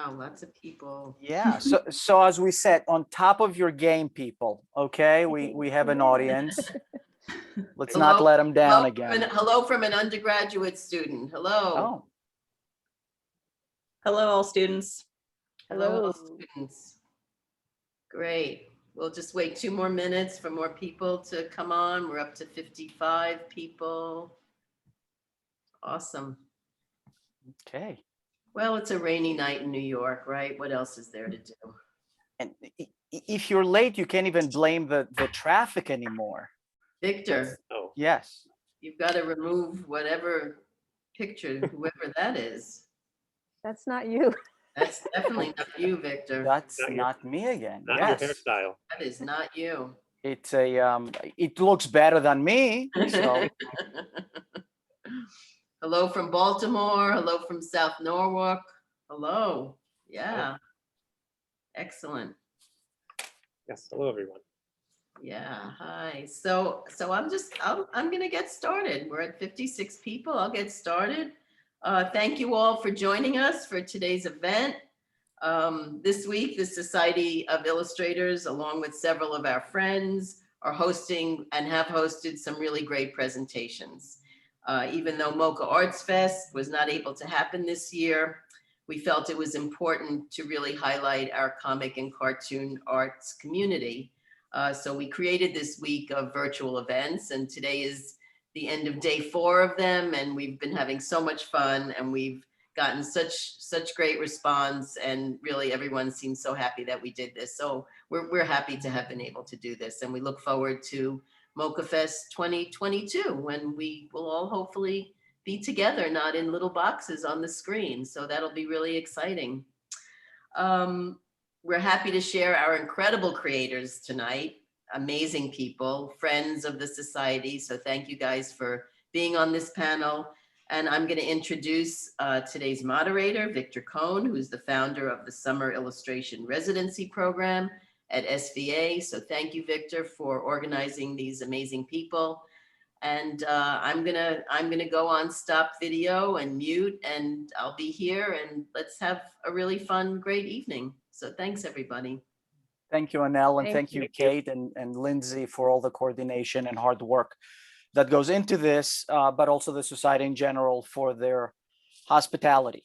Wow, lots of people. Yeah. So as we said, on top of your game, people. Okay, we have an audience. Let's not let them down again. Hello from an undergraduate student. Hello. Oh, Hello, all students. Hello, all students. Great. We'll just wait 2 more minutes for more people to come on. We're up to 55 people. Awesome. okay. Well, it's a rainy night in New York, right? What else is there to do? And if you're late, you can't even blame the traffic anymore. Victor, Oh, Yes. you've got to remove whatever picture, whoever that is. That's not you. That's definitely not you, Victor. That's Not your- not me again. not Yes. your hairstyle. That is not you. It's a it looks better than me. So Hello from Baltimore. Hello from South Norwalk. Hello. Yeah. Excellent. Yes, hello, everyone. Yeah. Hi. So I'm gonna get started. We're at 56 people. I'll get started. Thank you all for joining us for today's event. This week, the Society of Illustrators, along with several of our friends, are hosting and have hosted some really great presentations. Even though Mocha Arts Fest was not able to happen this year, we felt it was important to really highlight our comic and cartoon arts community. So we created this week of virtual events, and today is the end of day 4 of them, and we've been having so much fun, and we've gotten such great response, and really everyone seems so happy that we did this. So we're happy to have been able to do this, and we look forward to Mocha Fest 2022, when we will all hopefully be together, not in little boxes on the screen. So that'll be really exciting. We're happy to share our incredible creators tonight, amazing people, friends of the society. So thank you guys for being on this panel. And I'm going to introduce today's moderator, Viktor Koen, who's the founder of the Summer Illustration Residency program at SVA. So thank you, Victor, for organizing these amazing people. And I'm gonna go on stop video and mute, and I'll be here, and let's have a really fun, great evening. So thanks, everybody. thank you, Anel, and Thank thank you, you. Kate and Lindsay, for all the coordination and hard work that goes into this, but also the society in general for their hospitality.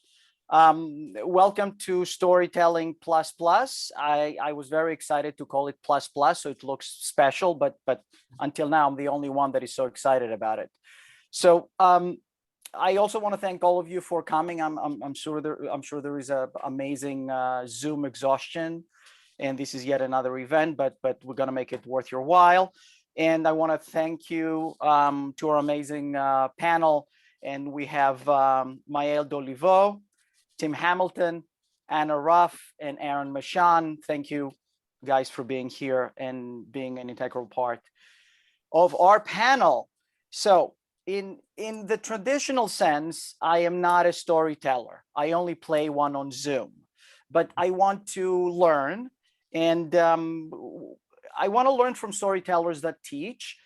Welcome to Storytelling Plus Plus. I was very excited to call it Plus Plus, so it looks special, but until now, I'm the only one that is so excited about it. So I also want to thank all of you for coming. I'm sure there is a amazing Zoom exhaustion, and this is yet another event, but we're gonna make it worth your while. And I want to thank you to our amazing panel, and we have Maëlle Doliveux, Tim Hamilton, Anna Raff, and Aaron Meshon. Thank you guys for being here and being an integral part of our panel. So in the traditional sense, I am not a storyteller. I only play one on Zoom, but I want to learn, and I want to learn from storytellers that teach,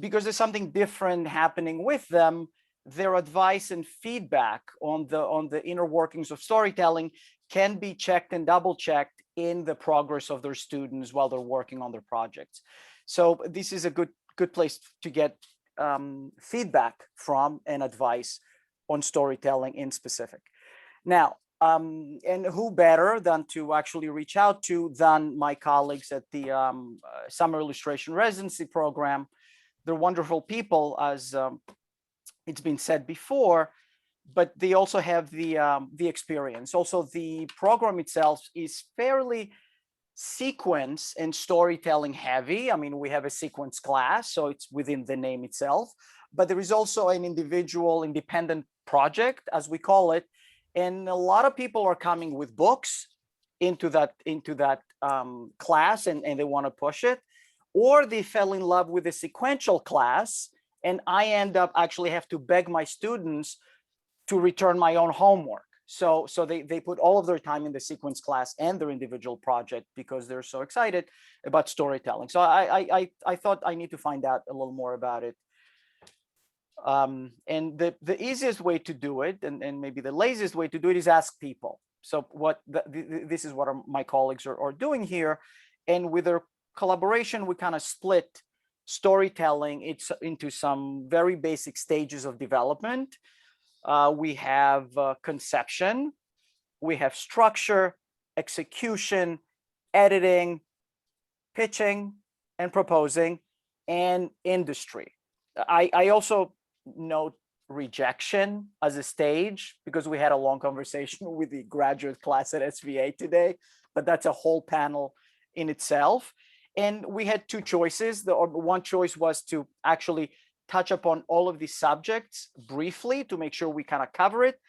because there's something different happening with them. Their advice and feedback on the inner workings of storytelling can be checked and double checked in the progress of their students while they're working on their projects. So this is a good place to get feedback from and advice on storytelling in specific. Now, and who better than to actually reach out to than my colleagues at the Summer Illustration Residency program. They're wonderful people, as it's been said before, but they also have the experience. Also, the program itself is fairly sequence and storytelling heavy. I mean, we have a sequence class, so it's within the name itself, but there is also an individual independent project, as we call it. And a lot of people are coming with books into that class, and they want to push it, or they fell in love with a sequential class, and I end up actually have to beg my students to return my own homework. So they put all of their time in the sequence class and their individual project because they're so excited about storytelling. So I thought I need to find out a little more about it. And the easiest way to do it, and maybe the laziest way to do it, is ask people. So this is what my colleagues are doing here. And with their collaboration, we kind of split storytelling into some very basic stages of development. We have conception, we have structure, execution, editing, pitching, and proposing, and industry. I also note rejection as a stage because we had a long conversation with the graduate class at SVA today, but that's a whole panel in itself. And we had two choices. One choice was to actually touch upon all of these subjects briefly to make sure we kind of cover it,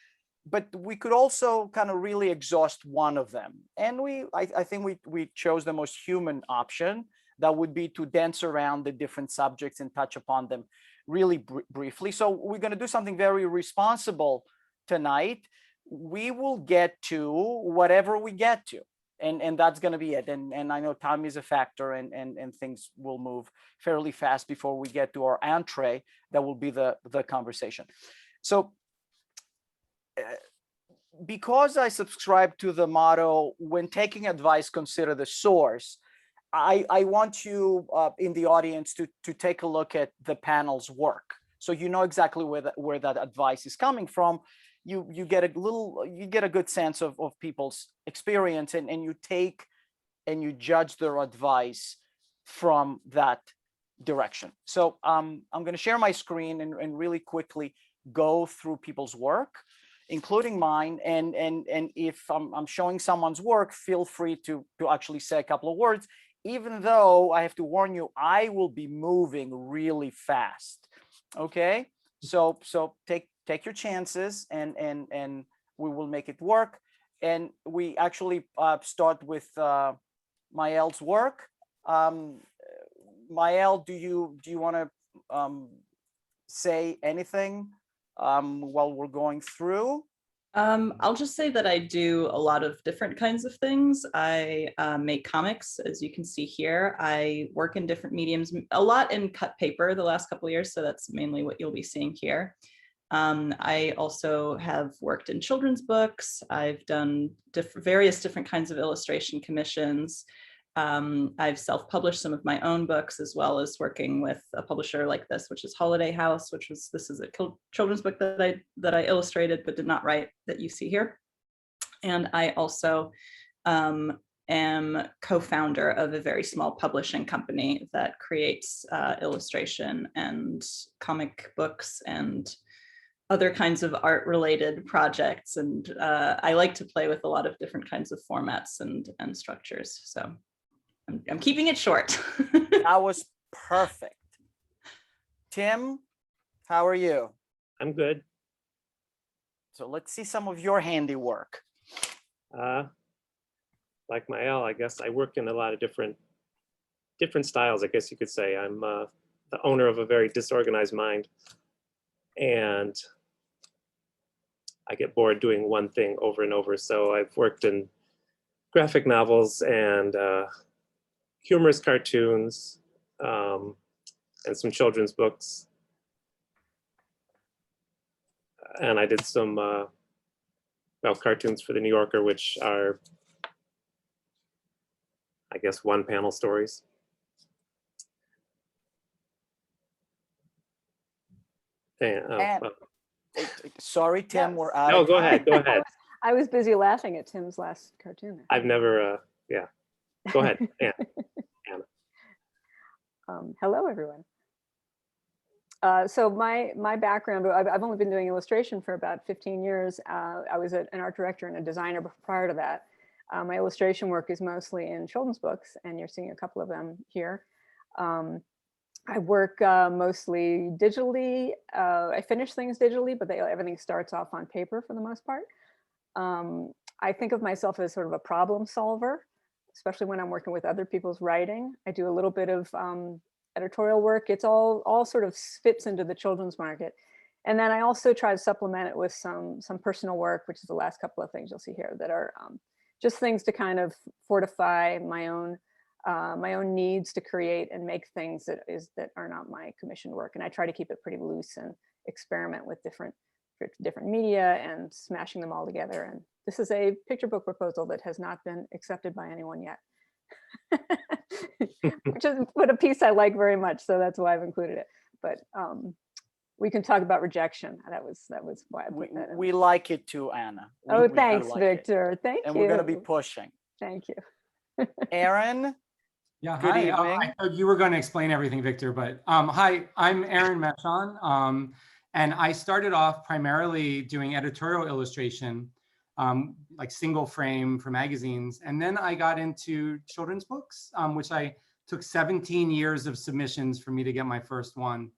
but we could also kind of really exhaust one of them. And I think we chose the most human option. That would be to dance around the different subjects and touch upon them really briefly. So we're going to do something very responsible tonight. We will get to whatever we get to. And that's going to be it. And I know time is a factor, and things will move fairly fast before we get to our entree. That will be the conversation. So because I subscribe to the motto, when taking advice, consider the source, I want you in the audience to take a look at the panel's work. So you know exactly where that advice is coming from. You get a good sense of people's experience, and you take and you judge their advice from that direction. So I'm going to share my screen and really quickly go through people's work, including mine. And if I'm showing someone's work, feel free to actually say a couple of words, even though I have to warn you, I will be moving really fast. Okay, so take your chances, and we will make it work. And we actually start with Maëlle's work. Maëlle, do you want to say anything while we're going through? I'll just say that I do a lot of different kinds of things. I make comics, as you can see here. I work in different mediums, a lot in cut paper the last couple of years, so that's mainly what you'll be seeing here. I also have worked in children's books. I've done various different kinds of illustration commissions. I've self-published some of my own books, as well as working with a publisher like this, which is Holiday House, this is a children's book that I illustrated but did not write, that you see here. And I also am co-founder of a very small publishing company that creates illustration and comic books and other kinds of art-related projects. And I like to play with a lot of different kinds of formats and structures. So I'm keeping it short. That was perfect. Tim, how are you? I'm good. So let's see some of your handiwork. Like Maëlle, I guess I work in a lot of different styles, I guess you could say. I'm the owner of a very disorganized mind, and I get bored doing one thing over and over. So I've worked in graphic novels and humorous cartoons, and some children's books. And I did some cartoons for the New Yorker, which are, I guess, one-panel stories. And, sorry, Tim, we're out. No, go ahead. Go ahead. I was busy laughing at Tim's last cartoon. I've never, yeah. Go ahead. Yeah. Hello, everyone. So my background, I've only been doing illustration for about 15 years. I was an art director and a designer prior to that. My illustration work is mostly in children's books, and you're seeing a couple of them here. I work mostly digitally. I finish things digitally, but everything starts off on paper for the most part. I think of myself as sort of a problem solver, especially when I'm working with other people's writing. I do a little bit of editorial work. It's all sort of fits into the children's market. And then I also try to supplement it with some personal work, which is the last couple of things you'll see here that are just things to kind of fortify my own needs to create and make things that are not my commissioned work. And I try to keep it pretty loose and experiment with different for different media and smashing them all together. And this is a picture book proposal that has not been accepted by anyone yet. Which is what a piece I like very much, so that's why I've included it. But we can talk about rejection. That was why I put that in. We like it too, Anna. Oh, We do thanks, like it. Victor. Thank And you. we're going to be pushing. Thank you. Aaron, Yeah, good hi. evening. I thought you were going to explain everything, Victor, but hi, I'm Aaron Meshon, and I started off primarily doing editorial illustration, like single frame for magazines, and then I got into children's books, which I took 17 years of submissions for me to get my first one,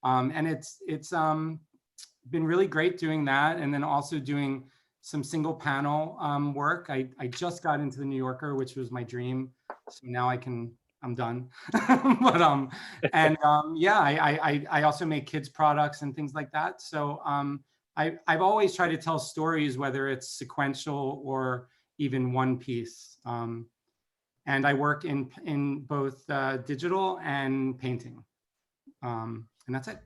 and it's been really great doing that, and then also doing some single panel work. I just got into the New Yorker, which was my dream. So now I'm done. But yeah, I also make kids products and things like that. So I've always tried to tell stories, whether it's sequential or even one piece. And I work in both digital and painting. And that's it.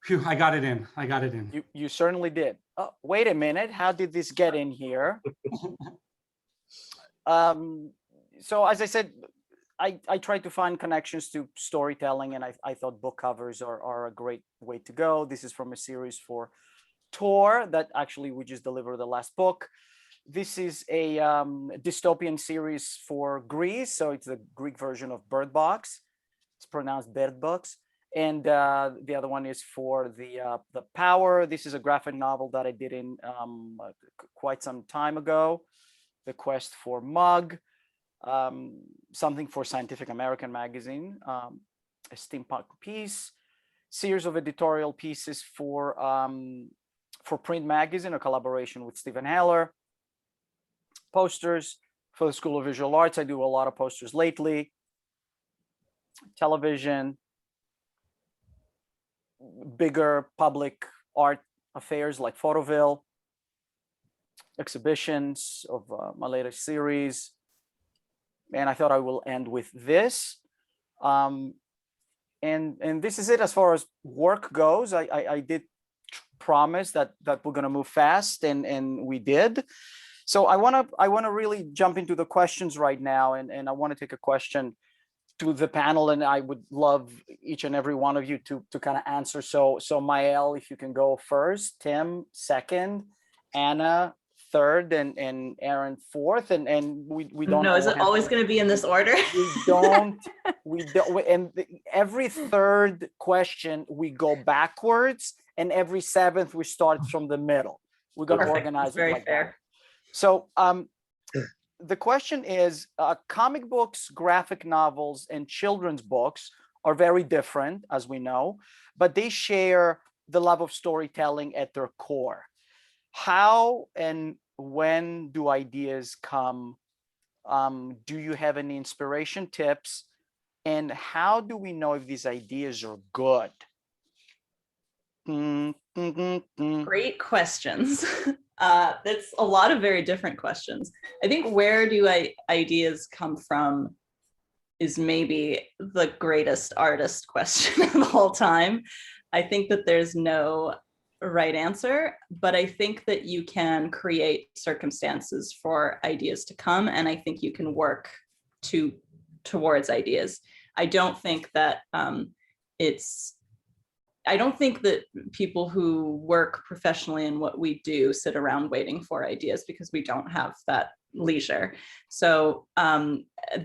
Phew, I got it in. You certainly did. Oh, wait a minute. How did this get in here? So as I said, I tried to find connections to storytelling, and I thought book covers are a great way to go. This is from a series for Tor that actually we just delivered the last book. This is a dystopian series for Greece, so it's the Greek version of Bird Box. It's pronounced Bird Box. And the other one is for the Power. This is a graphic novel that I did in quite some time ago. The Quest for Mug, something for Scientific American magazine, a steampunk piece, series of editorial pieces for Print magazine, a collaboration with Stephen Heller, posters for the School of Visual Arts. I do a lot of posters lately, television, bigger public art affairs like Photoville, exhibitions of my latest series. And I thought I will end with this. And this is it as far as work goes. I did promise that we're going to move fast, and we did. So I want to really jump into the questions right now, and I want to take a question to the panel, and I would love each and every one of you to kind of answer. So Maëlle, if you can go first, Tim second, Anna third, and Aaron fourth, and we don't know. Is it always going to be in this order? we don't, and every third question we go backwards, and every seventh we start from the middle. We're going to organize it very like fair. that. So the question is, comic books, graphic novels, and children's books are very different, as we know, but they share the love of storytelling at their core. How and when do ideas come? Do you have any inspiration tips? And how do we know if these ideas are good? Great questions. That's a lot of very different questions. I think where do ideas come from is maybe the greatest artist question of all time. I think that there's no right answer, but I think that you can create circumstances for ideas to come, and I think you can work towards ideas. I don't think that I don't think that people who work professionally in what we do sit around waiting for ideas, because we don't have that leisure. So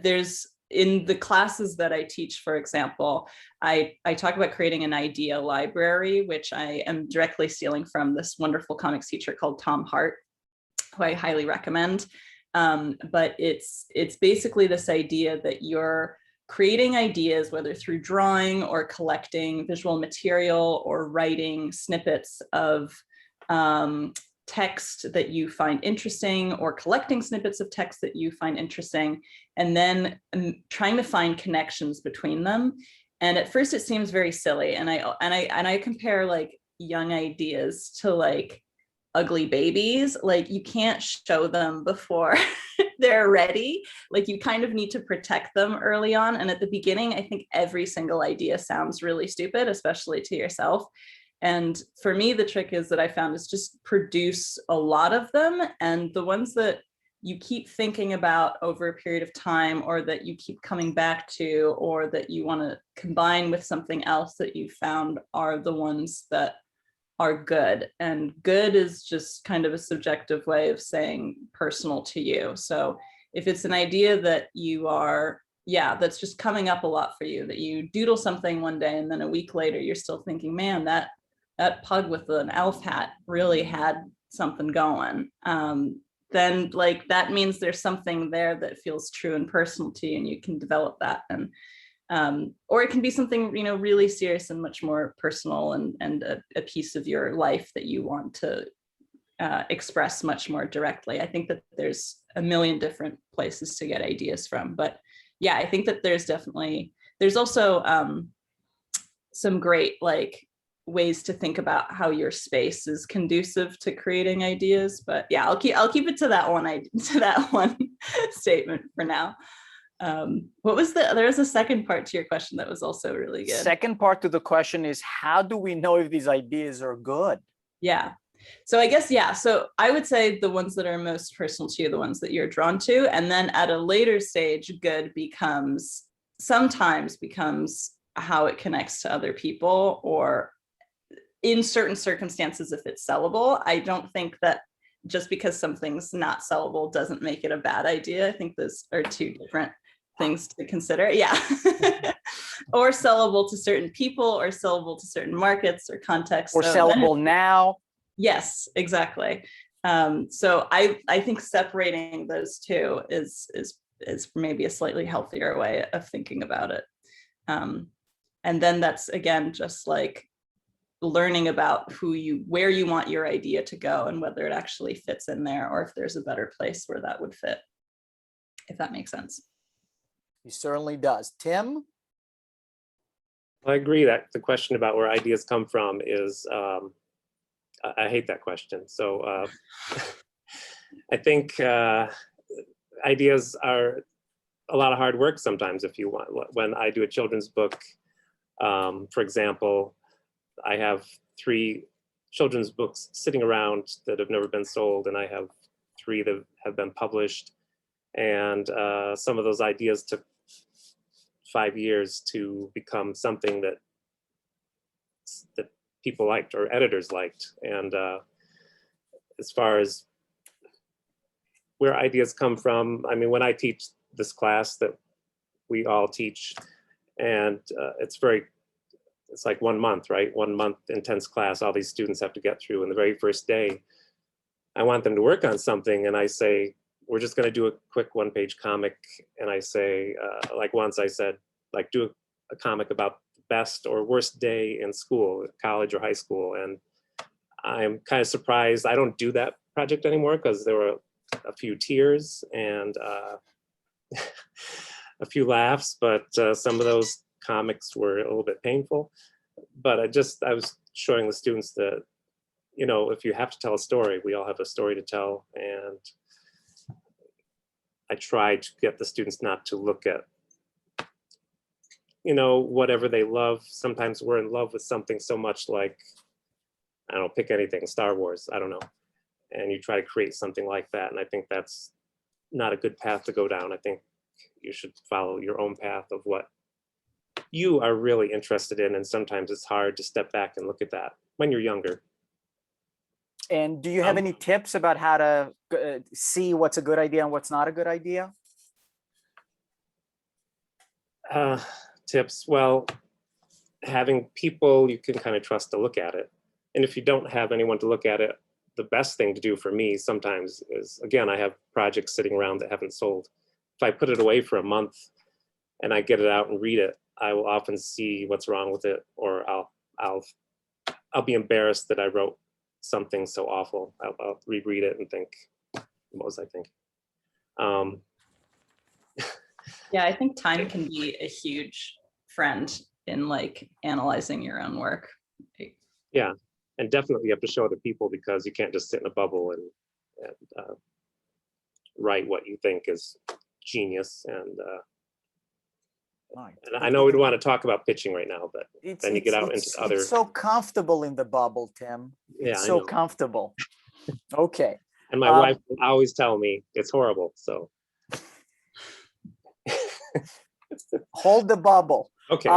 there's, in the classes that I teach, for example, I talk about creating an idea library, which I am directly stealing from this wonderful comics teacher called Tom Hart, who I highly recommend. But it's basically this idea that you're creating ideas, whether through drawing or collecting visual material or writing snippets of text that you find interesting, or collecting snippets of text that you find interesting, and then trying to find connections between them. And at first it seems very silly, and I compare like young ideas to like ugly babies. Like, you can't show them before they're ready. Like, you kind of need to protect them early on. And at the beginning, I think every single idea sounds really stupid, especially to yourself. And for me, the trick is that I found is just produce a lot of them, and the ones that you keep thinking about over a period of time, or that you keep coming back to, or that you want to combine with something else that you found, are the ones that are good. And good is just kind of a subjective way of saying personal to you. So if it's an idea that you are, that's just coming up a lot for you, that you doodle something one day and then a week later you're still thinking, man, that pug with an elf hat really had something going, then like that means there's something there that feels true and personal to you, and you can develop that. And or it can be something, you know, really serious and much more personal, and a piece of your life that you want to express much more directly. I think that there's a million different places to get ideas from, but yeah, I think that there's also some great like ways to think about how your space is conducive to creating ideas. But yeah, I'll keep it to that one statement for now. What was there was a second part to your question that was also really good. Second part to the question is, how do we know if these ideas are good? Yeah. So I guess, so I would say the ones that are most personal to you, the ones that you're drawn to, and then at a later stage, good sometimes becomes how it connects to other people, or in certain circumstances, if it's sellable. I don't think that just because something's not sellable doesn't make it a bad idea. I think those are two different things to consider. Yeah. Or sellable to certain people, or sellable to certain markets or contexts. Or sellable now. Yes, exactly. So I think separating those two is maybe a slightly healthier way of thinking about it. And then that's, again, just like learning about where you want your idea to go, and whether it actually fits in there, or if there's a better place where that would fit, if that makes sense. He certainly does. Tim? I agree that the question about where ideas come from is, I hate that question. So I think ideas are a lot of hard work sometimes. If you want, when I do a children's book, for example, I have 3 children's books sitting around that have never been sold, and I have 3 that have been published. And some of those ideas took 5 years to become something that people liked, or editors liked. And as far as where ideas come from, I mean, when I teach this class that we all teach, and it's like 1 month, right? 1 month intense class, all these students have to get through. And the very first day, I want them to work on something, and I say, we're just going to do a quick 1-page comic. And I say, like once I said, like, do a comic about the best or worst day in school, college or high school. And I'm kind of surprised I don't do that project anymore, because there were a few tears and a few laughs, but some of those comics were a little bit painful. But I was showing the students that, you know, if you have to tell a story, we all have a story to tell. And I tried to get the students not to look at, you know, whatever they love. Sometimes we're in love with something so much, like, I don't know, pick anything, Star Wars, I don't know. And you try to create something like that. And I think that's not a good path to go down. I think you should follow your own path of what you are really interested in. And sometimes it's hard to step back and look at that when you're younger. And do you have any tips about how to see what's a good idea and what's not a good idea? Tips, well, having people you can kind of trust to look at it. And if you don't have anyone to look at it, the best thing to do for me sometimes is, again, I have projects sitting around that haven't sold. If I put it away for a month and I get it out and read it, I will often see what's wrong with it, or I'll be embarrassed that I wrote something so awful. I'll reread it and think, what was I thinking? Yeah, I think time can be a huge friend in like analyzing your own work. Yeah, and definitely you have to show other people, because you can't just sit in a bubble and write what you think is genius. And Right. And I know we'd want to talk about pitching right now, but then you get out into other. It's so comfortable in the bubble, Tim. Yeah, It's I so know. comfortable. Okay. And my wife will always tell me it's horrible. So Hold the bubble. okay.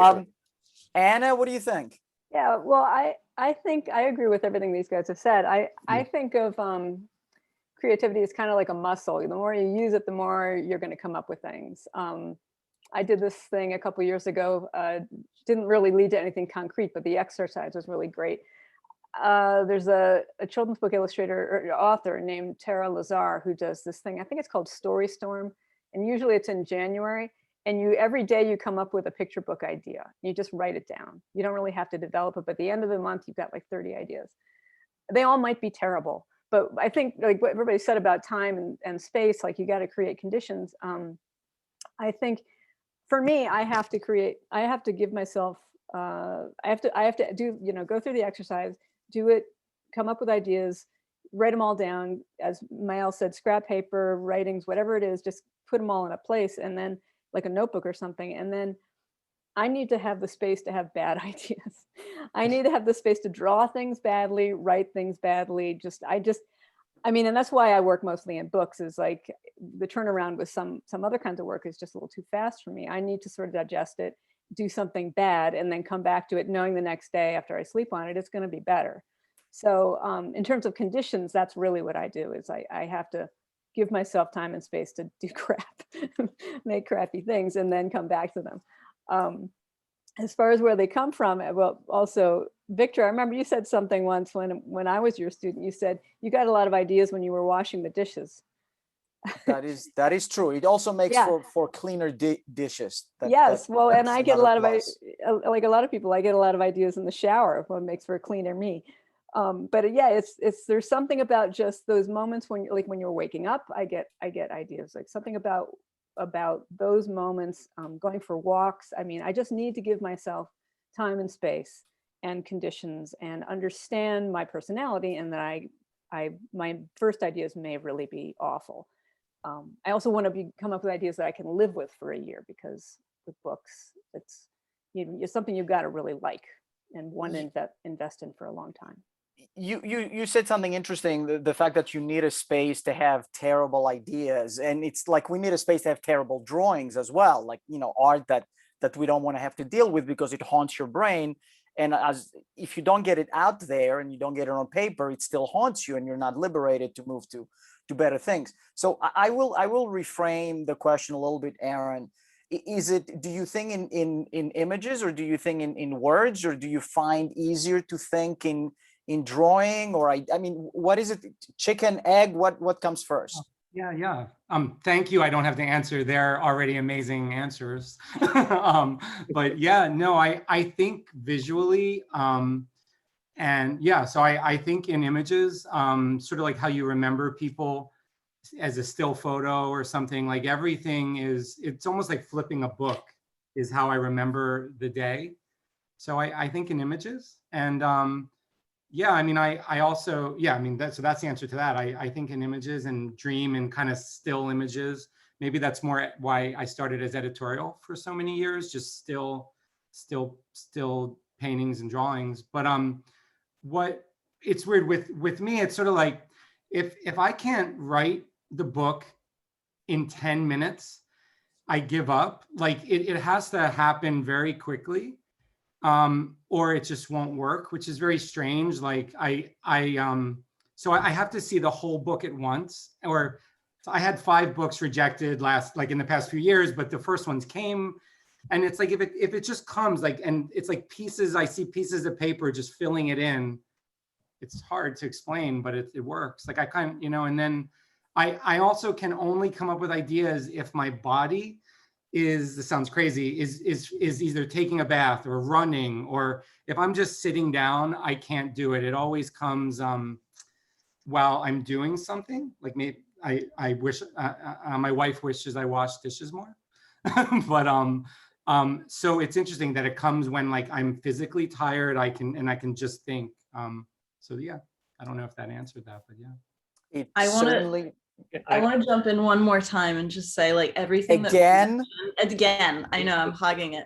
Anna, what do you think? Yeah, well, I think I agree with everything these guys have said. I think of creativity as kind of like a muscle. The more you use it, the more you're going to come up with things. I did this thing a couple years ago, didn't really lead to anything concrete, but the exercise was really great. There's a children's book illustrator or author named Tara Lazar who does this thing. I think it's called Story Storm, and usually it's in January. And every day you come up with a picture book idea. You just write it down. You don't really have to develop it, but at the end of the month, you've got like 30 ideas. They all might be terrible, but I think like what everybody said about time and space, like you got to create conditions. I think for me, I have to give myself, I have to do, go through the exercise, do it, come up with ideas, write them all down. As Maëlle said, scrap paper, writings, whatever it is, just put them all in a place, and then like a notebook or something. And then I need to have the space to have bad ideas. I need to have the space to draw things badly, write things badly. I mean, and that's why I work mostly in books, is like the turnaround with some other kinds of work is just a little too fast for me. I need to sort of digest it, do something bad, and then come back to it knowing the next day after I sleep on it, it's going to be better. So in terms of conditions, that's really what I do, is I have to give myself time and space to do crap, make crappy things, and then come back to them. As far as where they come from, well, also, Victor, I remember you said something once when I was your student. You said you got a lot of ideas when you were washing the dishes. That is true. It also makes Yeah. for cleaner dishes. Yes, well, and that's I get a another lot plus. like a lot of people, I get a lot of ideas in the shower, what makes for a cleaner me. But yeah, there's something about just those moments when you're waking up, I get ideas, like something about those moments, going for walks. I mean, I just need to give myself time and space and conditions and understand my personality, and that my first ideas may really be awful. I also want to come up with ideas that I can live with for a year, because with books, it's something you've got to really like and want to invest in for a long time. You said something interesting, the fact that you need a space to have terrible ideas, and it's like we need a space to have terrible drawings as well, like art that we don't want to have to deal with because it haunts your brain. And if you don't get it out there and you don't get it on paper, it still haunts you and you're not liberated to move to better things. So I will reframe the question a little bit, Aaron. Do you think in images, or do you think in words, or do you find easier to think in drawing? Or I mean, what is it? Chicken, egg, what comes first? Yeah. Thank you. I don't have to answer. They're already amazing answers. But yeah, no, I think visually, and yeah, so I think in images, sort of like how you remember people as a still photo or something, like everything it's almost like flipping a book is how I remember the day. So I think in images. And yeah, I mean, I also, yeah, I mean, so that's the answer to that. I think in images and dream and kind of still images. Maybe that's more why I started as editorial for so many years, just still paintings and drawings. But what it's weird with me, it's sort of like if I can't write the book in 10 minutes, I give up. Like it has to happen very quickly. Or it just won't work, which is very strange. Like so I have to see the whole book at once. Or so I had 5 books rejected in the past few years, but the first ones came, and it's like if it just comes and it's like pieces, I see pieces of paper just filling it in. It's hard to explain, but it works. Like I kind of, and then I also can only come up with ideas if my body this sounds crazy, is either taking a bath or running, or if I'm just sitting down, I can't do it. It always comes while I'm doing something. Like maybe I wish my wife wishes I washed dishes more, but so it's interesting that it comes when like I'm physically tired. I can just think. So yeah, I don't know if that answered that, but yeah. It I wanna- certainly. I want to jump in one more time and just say, like, everything that again, I know I'm hogging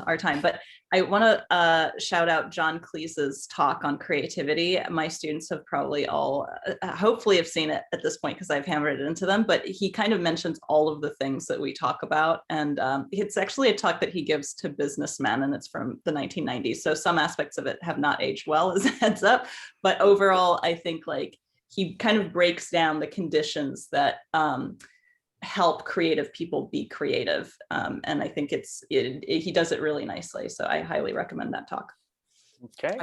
our time, but I want to shout out John Cleese's talk on creativity. My students have probably all hopefully have seen it at this point because I've hammered it into them, but he kind of mentions all of the things that we talk about, and it's actually a talk that he gives to businessmen, and it's from the 1990s, so some aspects of it have not aged well, as a heads up, but overall I think like he kind of breaks down the conditions that help creative people be creative. And I think he does it really nicely. So I highly recommend that talk. Okay.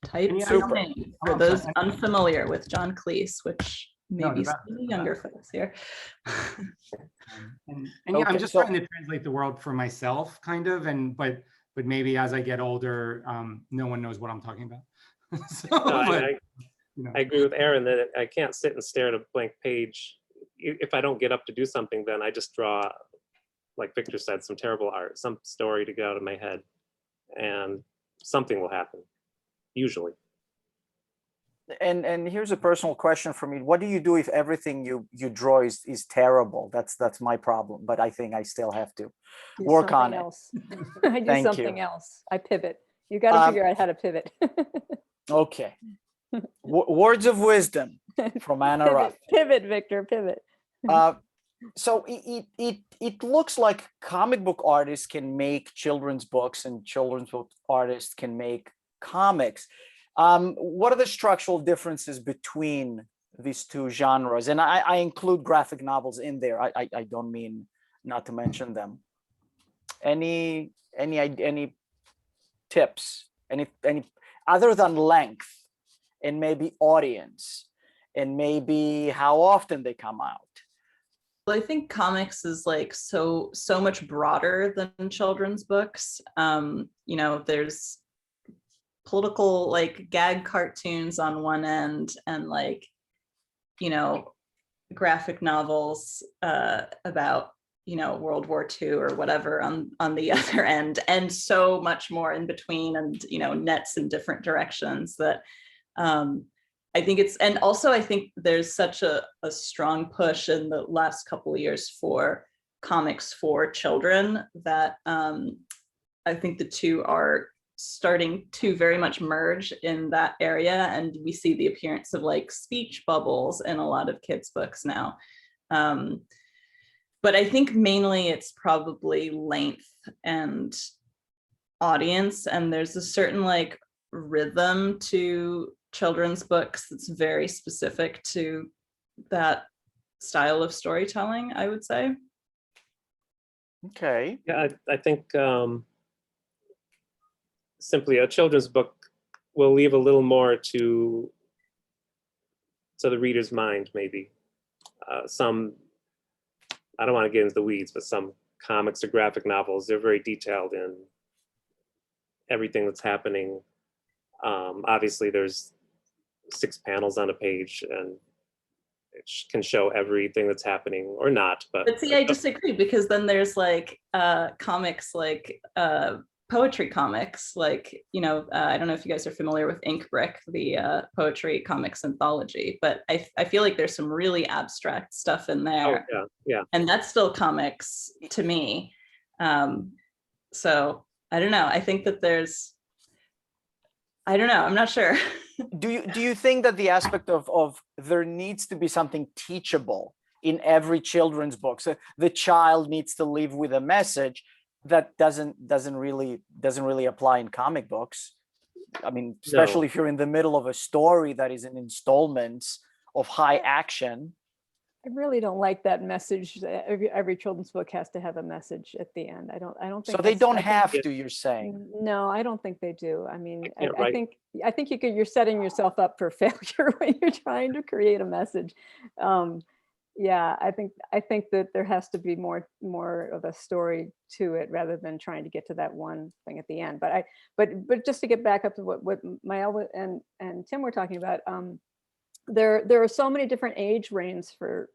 Type Super. name for those unfamiliar with John Cleese, which maybe some younger folks here. And yeah, I'm just trying to translate the world for myself, kind of, but maybe as I get older, no one knows what I'm talking about. So, I agree with Aaron that I can't sit and stare at a blank page. If I don't get up to do something, then I just draw, like Victor said, some terrible art, some story to get out of my head, and something will happen, usually. And here's a personal question for me. What do you do if everything you draw is terrible? That's my problem, but I think I still have to work on it. I do something else. I pivot. You got to figure out how to pivot. Okay. Words of wisdom from Anna Raff. Pivot, Victor, pivot. So it looks like comic book artists can make children's books and children's book artists can make comics. What are the structural differences between these two genres? And I include graphic novels in there. I don't mean not to mention them. Any tips? Any other than length? And maybe audience, and maybe how often they come out? Well, I think comics is like so much broader than children's books. There's political like gag cartoons on one end, and like, graphic novels about World War II or whatever on the other end, and so much more in between, and nets in different directions that I think and also I think there's such a strong push in the last couple of years for comics for children that I think the two are starting to very much merge in that area, and we see the appearance of like speech bubbles in a lot of kids' books now. But I think mainly it's probably length and audience, and there's a certain like rhythm to children's books that's very specific to that style of storytelling, I would say. Okay. Yeah, I think simply a children's book will leave a little more to the reader's mind, maybe. Some, I don't want to get into the weeds, but some comics or graphic novels, they're very detailed in everything that's happening. Obviously, there's 6 panels on a page, and it can show everything that's happening or not. But see, I disagree, because then there's like comics like poetry comics, like I don't know if you guys are familiar with Ink Brick, the poetry comics anthology, but I feel like there's some really abstract stuff in there. Oh, yeah. And that's still comics to me. So I don't know. I think that I don't know. I'm not sure. Do you think that the aspect of there needs to be something teachable in every children's book? So the child needs to live with a message that doesn't really apply in comic books. I mean, especially if you're in the middle of a story that is in installments of high action. I really don't like that message. Every children's book has to have a message at the end. I don't think. So they don't have to, you're saying? No, I don't think they do. I mean, I think you're setting yourself up for failure when you're trying to create a message. Yeah, I think that there has to be more of a story to it rather than trying to get to that one thing at the end. But just to get back up to what Maëlle and Tim were talking about. There are so many different age ranges for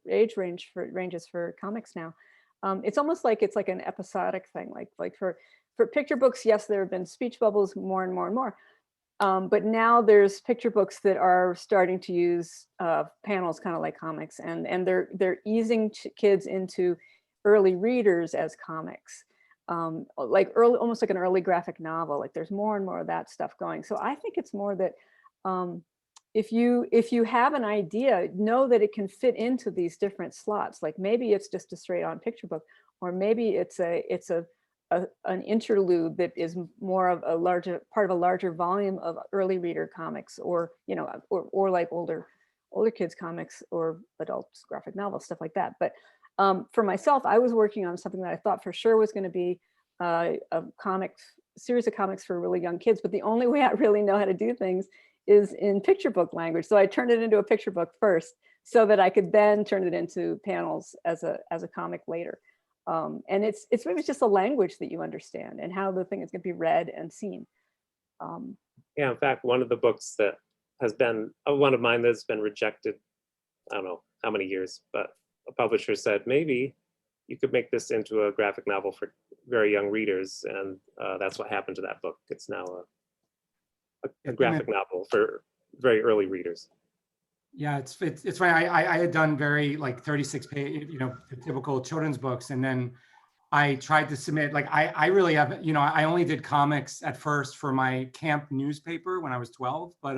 comics now. It's almost like it's like an episodic thing. Like for picture books, yes, there have been speech bubbles more and more and more. But now there's picture books that are starting to use panels, kind of like comics, and they're easing kids into early readers as comics, like almost like an early graphic novel. Like there's more and more of that stuff going. So I think it's more that if you have an idea, know that it can fit into these different slots. Like maybe it's just a straight on picture book, or maybe it's an interlude that is more of a larger part of a larger volume of early reader comics, or or like older kids comics or adults graphic novels, stuff like that. But for myself, I was working on something that I thought for sure was going to be a series of comics for really young kids, but the only way I really know how to do things is in picture book language. So I turned it into a picture book first so that I could then turn it into panels as a comic later. And it's maybe just a language that you understand and how the thing is going to be read and seen. Yeah, in fact, one of the books that has been one of mine that's been rejected, I don't know how many years, but a publisher said maybe you could make this into a graphic novel for very young readers, and that's what happened to that book. It's now a graphic novel for very early readers. Yeah, it's funny. I had done very like 36 page, typical children's books, and then I tried to submit. Like I really have, I only did comics at first for my camp newspaper when I was 12, but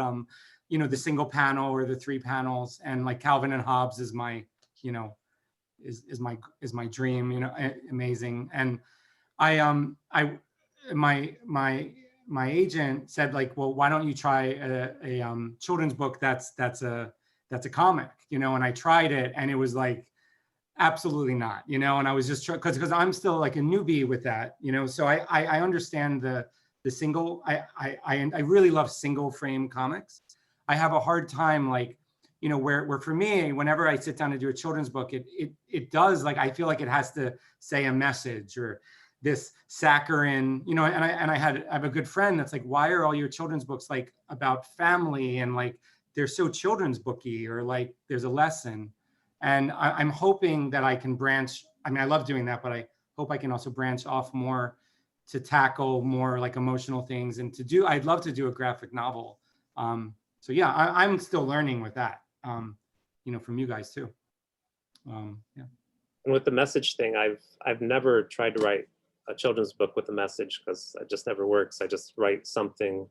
the single panel or the 3 panels, and like Calvin and Hobbes is my, is my dream, amazing. And my agent said, like, well, why don't you try a children's book that's a comic, and I tried it, and it was like, absolutely not, and I was just because I'm still like a newbie with that, so I understand the single, I really love single frame comics. I have a hard time, like, where for me, whenever I sit down to do a children's book, it does, like, I feel like it has to say a message, or this saccharine, and I have a good friend that's like, why are all your children's books like about family, and like they're so children's booky, or like there's a lesson. And I'm hoping that I can branch. I mean, I love doing that, but I hope I can also branch off more to tackle more like emotional things, and I'd love to do a graphic novel. So yeah, I'm still learning with that, from you guys too. Yeah. And with the message thing, I've never tried to write a children's book with a message, because it just never works. I just write something,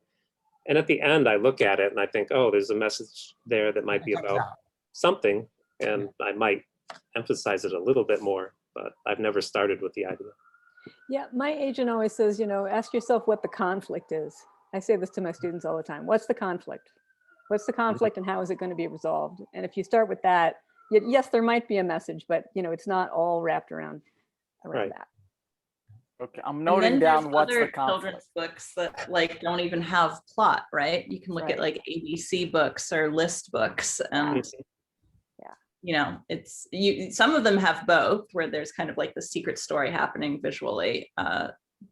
and at the end I look at it and I think, oh, there's a message there that might be about something, and I might emphasize it a little bit more, but I've never started with the idea. Yeah, my agent always says, ask yourself what the conflict is. I say this to my students all the time. What's the conflict? What's the conflict, and how is it going to be resolved? And if you start with that, yes, there might be a message, but it's not all wrapped around Right. that. Okay, I'm noting down what's the conflict. Children's books that like don't even have plot, right? You can look at like ABC books or list books, and some of them have both, where there's kind of like the secret story happening visually.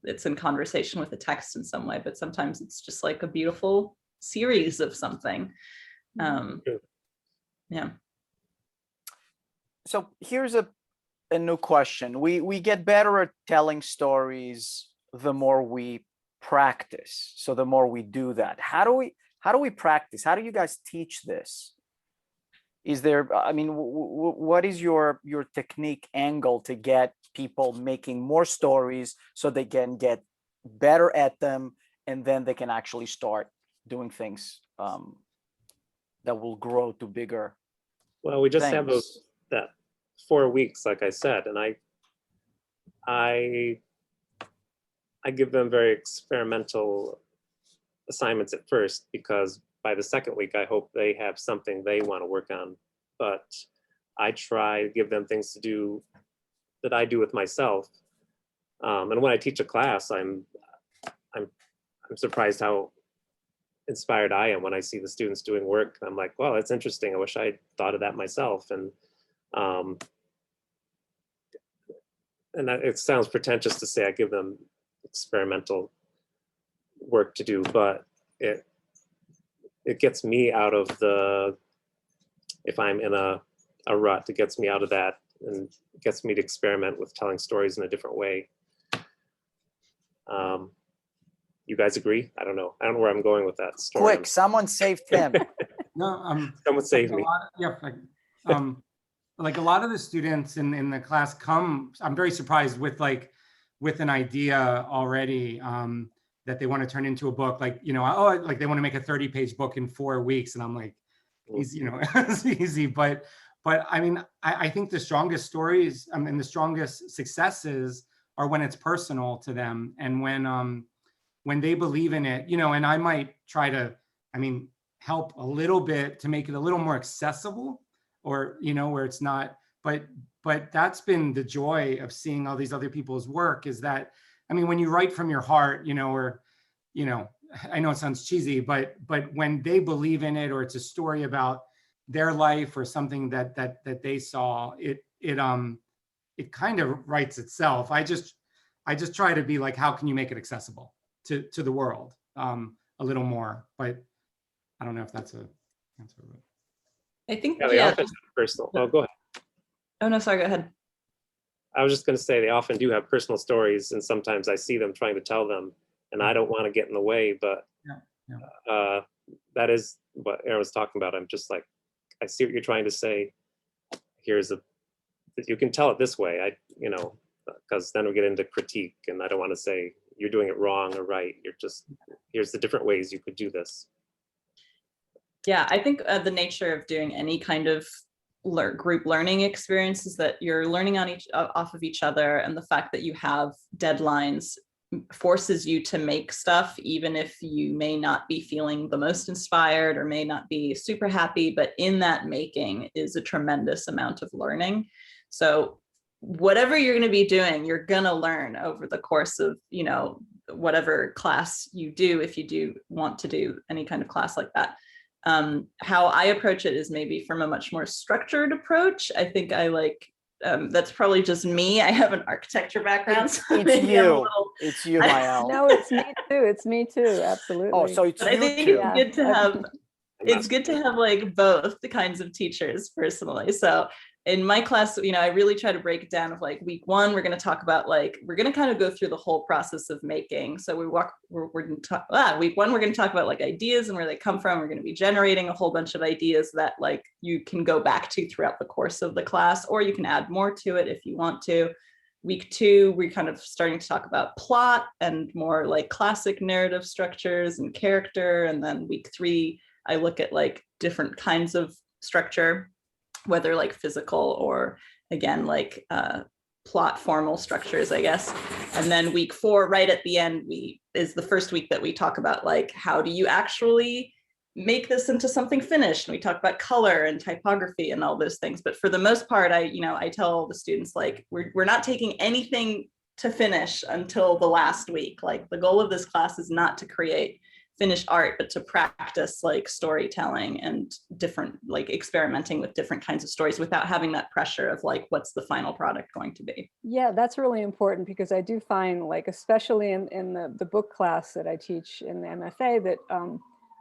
It's in conversation with the text in some way, but sometimes it's just like a beautiful series of something. Yeah. So here's a new question. We get better at telling stories the more we practice. So the more we do that, how do we practice? How do you guys teach this? Is there, what is your technique angle to get people making more stories so they can get better at them, and then they can actually start doing things that will grow to bigger? Well, we just have things? that 4 weeks, like I said, and I give them very experimental assignments at first, because by the second week, I hope they have something they want to work on. But I try to give them things to do that I do with myself. And when I teach a class, I'm surprised how inspired I am when I see the students doing work. I'm like, wow, that's interesting. I wish I had thought of that myself. And it sounds pretentious to say I give them experimental work to do, but it gets me out of if I'm in a rut, it gets me out of that, and gets me to experiment with telling stories in a different way. You guys agree? I don't know. I don't know where I'm going with that story. Quick, someone saved him. No, Someone save me. Like a lot of the students in the class come, I'm very surprised with an idea already that they want to turn into a book. Like, you know, like they want to make a 30-page book in 4 weeks. And I'm like, easy, you know, it's easy. But I mean, I think the strongest stories and the strongest successes are when it's personal to them. And when they believe in it, you know, and I might try to, I mean, help a little bit to make it a little more accessible, or, you know, where it's not, but that's been the joy of seeing all these other people's work, is that, I mean, when you write from your heart, you know, or, you know, I know it sounds cheesy, but when they believe in it, or it's a story about their life or something that they saw, it kind of writes itself. I just try to be like, how can you make it accessible to the world a little more? But I don't know if that's a answer. I think, Yeah, they often have personal. Oh, go ahead. Oh, no, sorry, go ahead. I was just going to say they often do have personal stories, and sometimes I see them trying to tell them, and I don't want to get in the way. But that is what Aaron was talking about. I'm just like, I see what you're trying to say. You can tell it this way. You know, because then we get into critique, and I don't want to say you're doing it wrong or right. Here's the different ways you could do this. Yeah, I think the nature of doing any kind of group learning experience is that you're learning off of each other, and the fact that you have deadlines forces you to make stuff, even if you may not be feeling the most inspired or may not be super happy, but in that making is a tremendous amount of learning. So whatever you're going to be doing, you're going to learn over the course of, you know, whatever class you do, if you do want to do any kind of class like that. How I approach it is maybe from a much more structured approach. I think I like, that's probably just me. I have an architecture background. So It's you, Maëlle. No, it's me too. It's me too. Absolutely. Oh, so it's but you I think too. it's good to have, it's good to have like both the kinds of teachers personally. So in my class, you know, I really try to break it down of like week one, we're going to talk about like, we're going to kind of go through the whole process of making. So week one, we're going to talk about like ideas and where they come from. We're going to be generating a whole bunch of ideas that like you can go back to throughout the course of the class, or you can add more to it if you want to. Week two, we're kind of starting to talk about plot and more like classic narrative structures and character. And then week three, I look at like different kinds of structure, whether like physical or again, like plot formal structures, I guess. And then week four, right at the end, is the first week that we talk about like, how do you actually make this into something finished? And we talk about color and typography and all those things. But for the most part, I tell the students, like, we're not taking anything to finish until the last week. Like the goal of this class is not to create finished art, but to practice like storytelling and different, like experimenting with different kinds of stories without having that pressure of like, what's the final product going to be? Yeah, that's really important, because I do find, like, especially in the book class that I teach in the MFA, that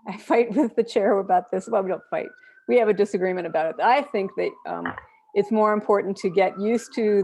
I fight with the chair about this. Well, we don't fight. We have a disagreement about it. I think that it's more important to get used to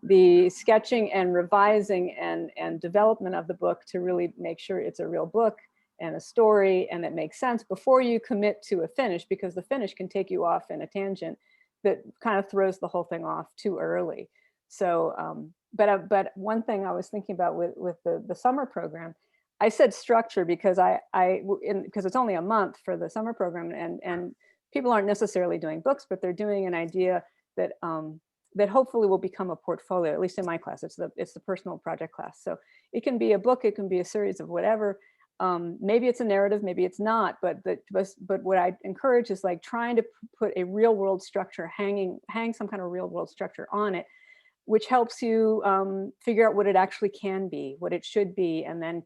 the sketching and revising and development of the book to really make sure it's a real book and a story and it makes sense before you commit to a finish, because the finish can take you off in a tangent that kind of throws the whole thing off too early. So, but one thing I was thinking about with the summer program, I said structure because because it's only a month for the summer program, and people aren't necessarily doing books, but they're doing an idea that that hopefully will become a portfolio. At least in my class, it's the personal project class. So it can be a book, it can be a series of whatever. Maybe it's a narrative, maybe it's not. But what I encourage is like trying to put a real world structure, hang some kind of real world structure on it, which helps you figure out what it actually can be, what it should be, and then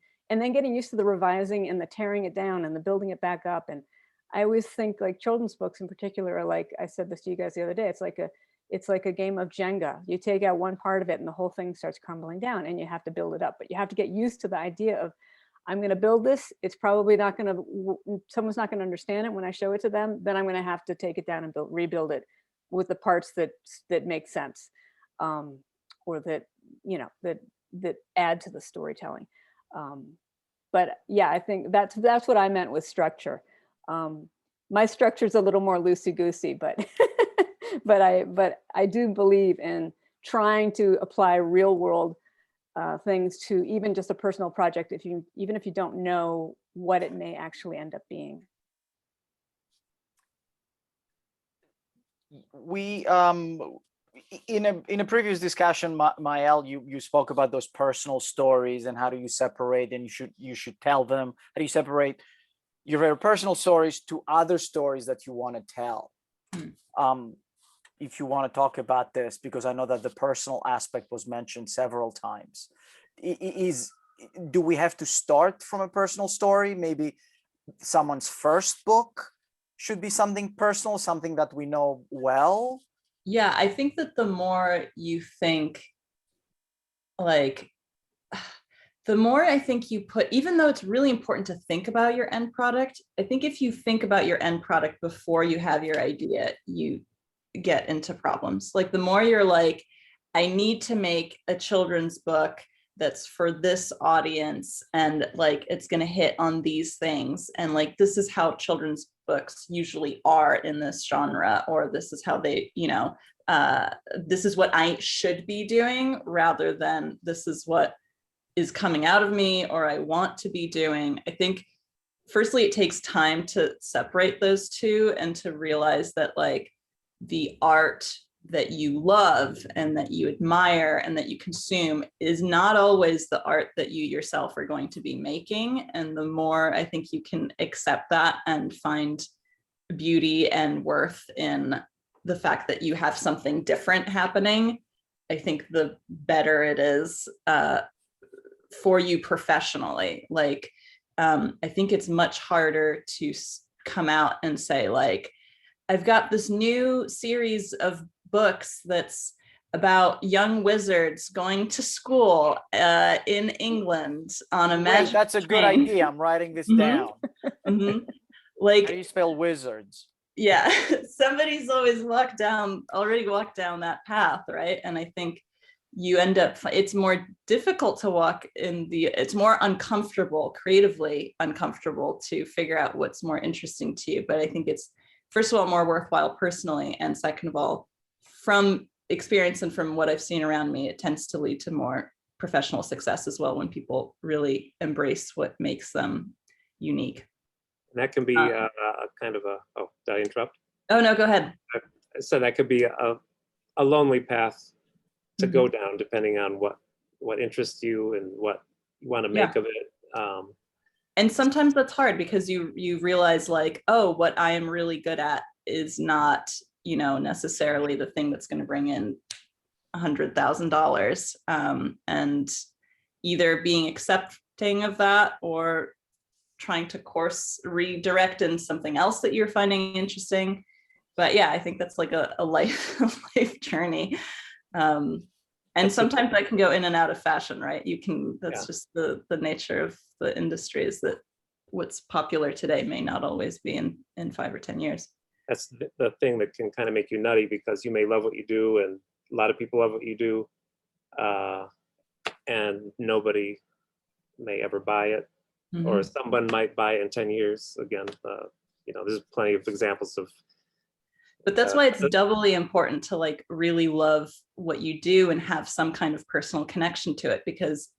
getting used to the revising and the tearing it down and the building it back up. And I always think like children's books in particular are like, I said this to you guys the other day, it's like a game of Jenga. You take out one part of it and the whole thing starts crumbling down and you have to build it up. But you have to get used to the idea of, I'm going to build this. It's probably not going to, someone's not going to understand it when I show it to them. Then I'm going to have to take it down and rebuild it with the parts that make sense, or that, you know, that add to the storytelling. but yeah, I think that's what I meant with structure. My structure is a little more loosey-goosey, but but I do believe in trying to apply real world things to even just a personal project, even if you don't know what it may actually end up being. We in a previous discussion, Maëlle, you spoke about those personal stories and how do you separate, and you should tell them, how do you separate your very personal stories to other stories that you want to tell. If you want to talk about this, because I know that the personal aspect was mentioned several times. Do we have to start from a personal story? Maybe someone's first book should be something personal, something that we know well. Yeah, I think that the more you think, like, the more I think you put, even though it's really important to think about your end product, I think if you think about your end product before you have your idea, you get into problems. Like the more you're like, I need to make a children's book that's for this audience, and like it's going to hit on these things, and like this is how children's books usually are in this genre, or this is how they, this is what I should be doing, rather than this is what is coming out of me or I want to be doing. I think firstly, it takes time to separate those two and to realize that like the art that you love and that you admire and that you consume is not always the art that you yourself are going to be making. And the more I think you can accept that and find beauty and worth in the fact that you have something different happening, I think the better it is for you professionally. Like, I think it's much harder to come out and say like, I've got this new series of books that's about young wizards going to school in England on a magic Great, that's a good train. idea. I'm writing this Mhm. down. Like, How do you spell wizards? yeah, somebody's always already walked down that path, right? And I think you end up, it's more difficult to walk it's more uncomfortable, creatively uncomfortable to figure out what's more interesting to you. But I think it's, first of all, more worthwhile personally. And second of all, from experience and from what I've seen around me, it tends to lead to more professional success as well when people really embrace what makes them unique. And that can be a kind of oh, did I interrupt? Oh, no, go ahead. So that could be a lonely path to go down, depending on what interests you and what you want to make of it. And sometimes that's hard because you realize like, oh, what I am really good at is not, necessarily the thing that's going to bring in $100,000. And either being accepting of that or trying to course redirect in something else that you're finding interesting. But yeah, I think that's like a life journey. And sometimes that can go in and out of fashion, right? That's just the nature of the industry, is that what's popular today may not always be in 5 or 10 years. That's the thing that can kind of make you nutty, because you may love what you do and a lot of people love what you do, and nobody may ever buy it, or someone might buy it in 10 years. Again, there's plenty of examples of. But that's why it's doubly important to like really love what you do and have some kind of personal connection to it, because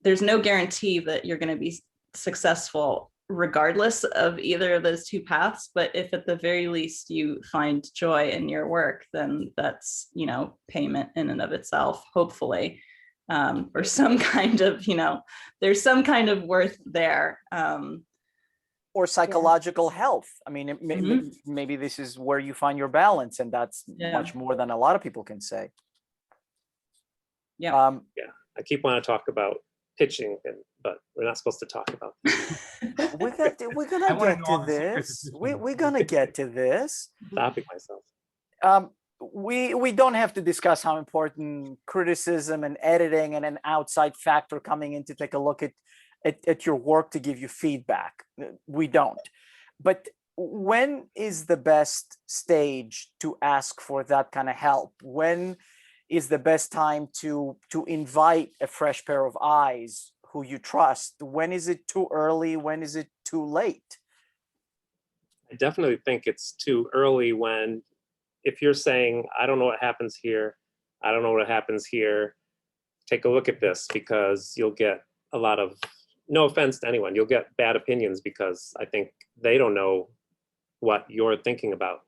there's no guarantee that you're going to be successful regardless of either of those two paths. But if at the very least you find joy in your work, then that's, payment in and of itself, hopefully, or some kind of, there's some kind of worth there. Or psychological health. I mean, maybe this is where you find your balance, and that's much more than a lot of people can say. Yeah. I keep wanting to talk about pitching, but we're not supposed to talk about that. We're gonna get to this. We're gonna get to this. Stopping myself. We don't have to discuss how important criticism and editing and an outside factor coming in to take a look at your work to give you feedback. We don't. But when is the best stage to ask for that kind of help? When is the best time to invite a fresh pair of eyes who you trust? When is it too early? When is it too late? I definitely think it's too early when, if you're saying, I don't know what happens here, I don't know what happens here, take a look at this, because you'll get a lot of, no offense to anyone, you'll get bad opinions because I think they don't know what you're thinking about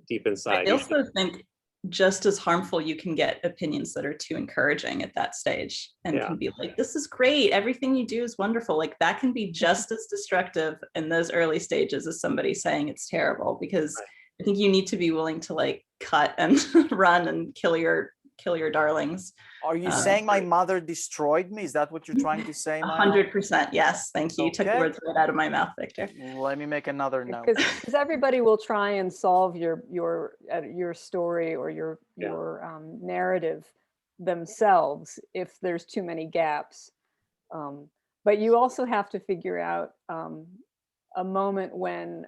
deep inside. I also think just as harmful, you can get opinions that are too encouraging at that stage and can be like, this is great, everything you do is wonderful. Like that can be just as destructive in those early stages as somebody saying it's terrible, because I think you need to be willing to like cut and run and kill your darlings. Are you saying my mother destroyed me? Is that what you're trying to say, Maëlle? 100%, yes. Thank you. You took the words right out of my mouth, Victor. Let me make another note. Because everybody will try and solve your story or your narrative themselves if there's too many gaps. But you also have to figure out a moment when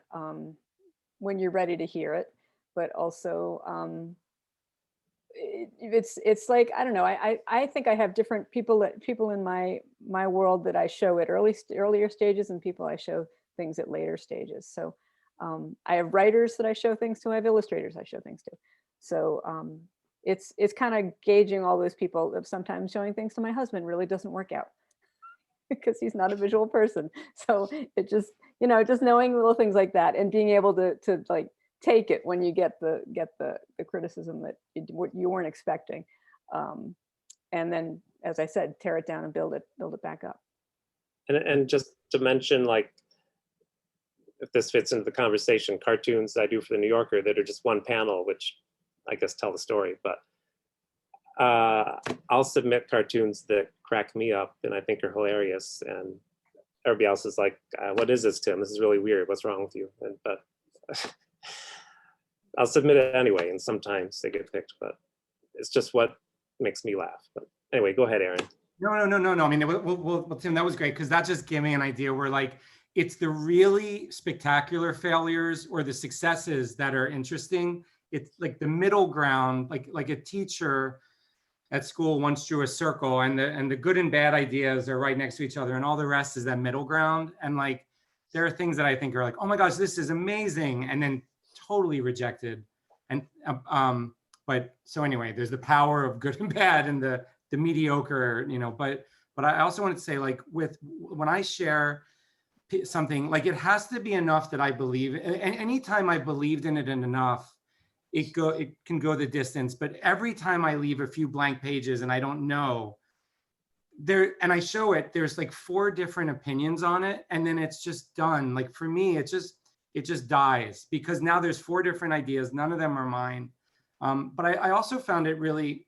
you're ready to hear it, but also it's like, I don't know, I think I have different people in my world that I show at earlier stages and people I show things at later stages. So I have writers that I show things to, I have illustrators I show things to. So it's kind of gauging all those people. Sometimes showing things to my husband really doesn't work out because he's not a visual person. So it just, just knowing little things like that and being able to like take it when you get the criticism that you weren't expecting, and then, as I said, tear it down and build it back up. And just to mention, like, if this fits into the conversation, cartoons I do for the New Yorker that are just one panel, which I guess tell the story, but I'll submit cartoons that crack me up and I think are hilarious, and everybody else is like, what is this, Tim? This is really weird. What's wrong with you? But I'll submit it anyway, and sometimes they get picked, but it's just what makes me laugh. But anyway, go ahead, Aaron. No. I mean, well, Tim, that was great, because that just gave me an idea where, like, it's the really spectacular failures or the successes that are interesting. It's like the middle ground, like a teacher at school once drew a circle, and the good and bad ideas are right next to each other, and all the rest is that middle ground. And like, there are things that I think are like, oh my gosh, this is amazing, and then totally rejected. And but so anyway, there's the power of good and bad and the mediocre, but I also wanted to say, like, when I share something, like, it has to be enough that I believe, and anytime I believed in it enough, it can go the distance. But every time I leave a few blank pages and I don't know there, and I show it, there's like 4 different opinions on it, and then it's just done. Like, for me, it just dies, because now there's 4 different ideas, none of them are mine. But I also found it really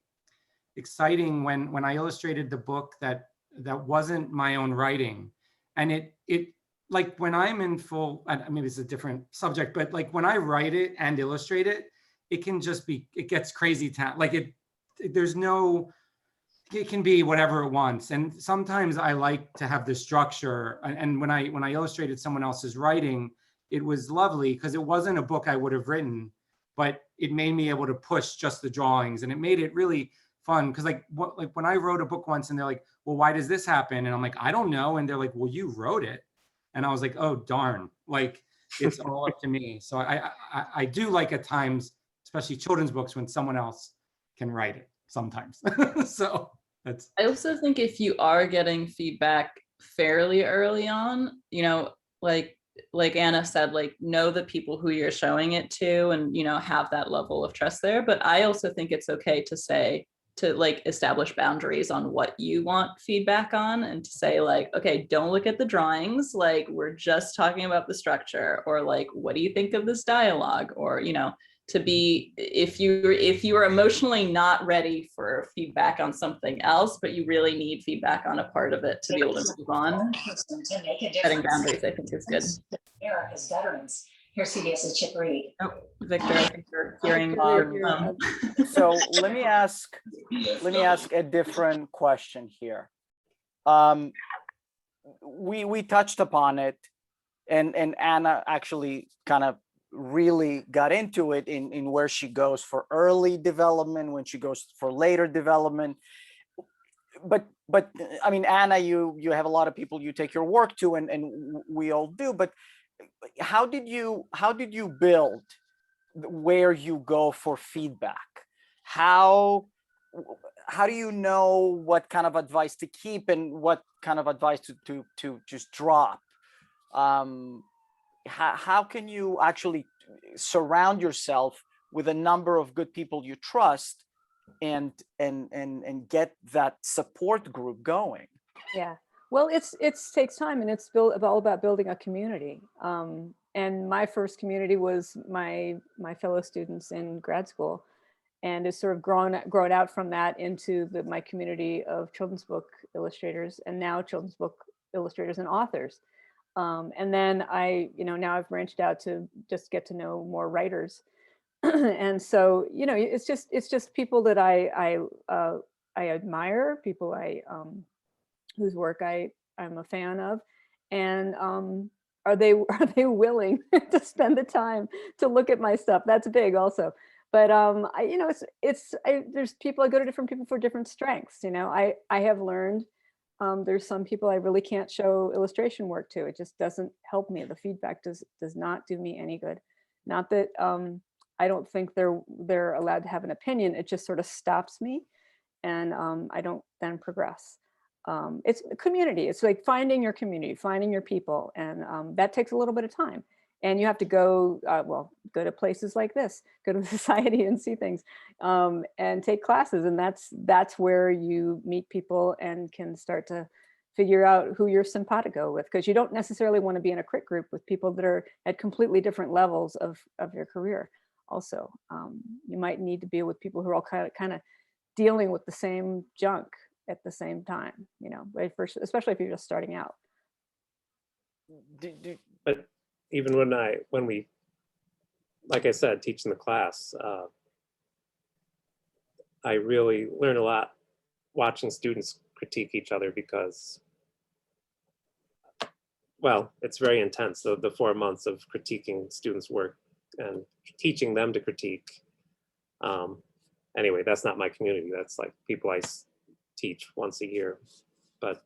exciting when I illustrated the book that wasn't my own writing, and it like, when I'm in full, maybe it's a different subject, but like, when I write it and illustrate it, it can just be, it gets crazy like it can be whatever it wants. And sometimes I like to have the structure, and when I illustrated someone else's writing, it was lovely, because it wasn't a book I would have written, but it made me able to push just the drawings, and it made it really fun. Because like when I wrote a book once and they're like, well, why does this happen? And I'm like, I don't know. And they're like, well, you wrote it. And I was like, oh, darn, like, it's all up to me. So I do like, at times, especially children's books, when someone else can write it sometimes. So that's. I also think if you are getting feedback fairly early on, like Anna said, like, know the people who you're showing it to, and, have that level of trust there. But I also think it's okay to like establish boundaries on what you want feedback on, and to say, like, okay, don't look at the drawings, like, we're just talking about the structure, or like, what do you think of this dialogue? Or, to be, if you are emotionally not ready for feedback on something else, but you really need feedback on a part of it to be able to move on, setting boundaries, I think, is good. America's veterans. Here's CBS's Chip Reed. Oh, Victor, I think you're hearing. So let me ask a different question here. We touched upon it, and Anna actually kind of really got into it in where she goes for early development, when she goes for later development. but I mean, Anna, you have a lot of people you take your work to, and we all do. But how did you build where you go for feedback? How do you know what kind of advice to keep and what kind of advice to just drop? How can you actually surround yourself with a number of good people you trust and get that support group going? Yeah, well, it's takes time, and it's all about building a community. And my first community was my fellow students in grad school, and it's sort of grown out from that into my community of children's book illustrators, and now children's book illustrators and authors. And then now I've branched out to just get to know more writers. And so, it's just people that I admire, people whose work I'm a fan of, and are they willing to spend the time to look at my stuff? That's big also. But there's people, I go to different people for different strengths. I have learned there's some people I really can't show illustration work to. It just doesn't help me. The feedback does not do me any good. Not that I don't think they're allowed to have an opinion. It just sort of stops me, and I don't then progress. It's a community. It's like finding your community, finding your people, and that takes a little bit of time. And you have to go to places like this, go to the society and see things, and take classes. And that's where you meet people and can start to figure out who you're simpatico with, because you don't necessarily want to be in a crit group with people that are at completely different levels of your career. Also, you might need to be with people who are all kind of dealing with the same junk at the same time, especially if you're just starting out. But even when we, like I said, teach in the class, I really learn a lot watching students critique each other, because, well, it's very intense, the 4 months of critiquing students' work and teaching them to critique. Anyway, that's not my community. That's like people I teach once a year. But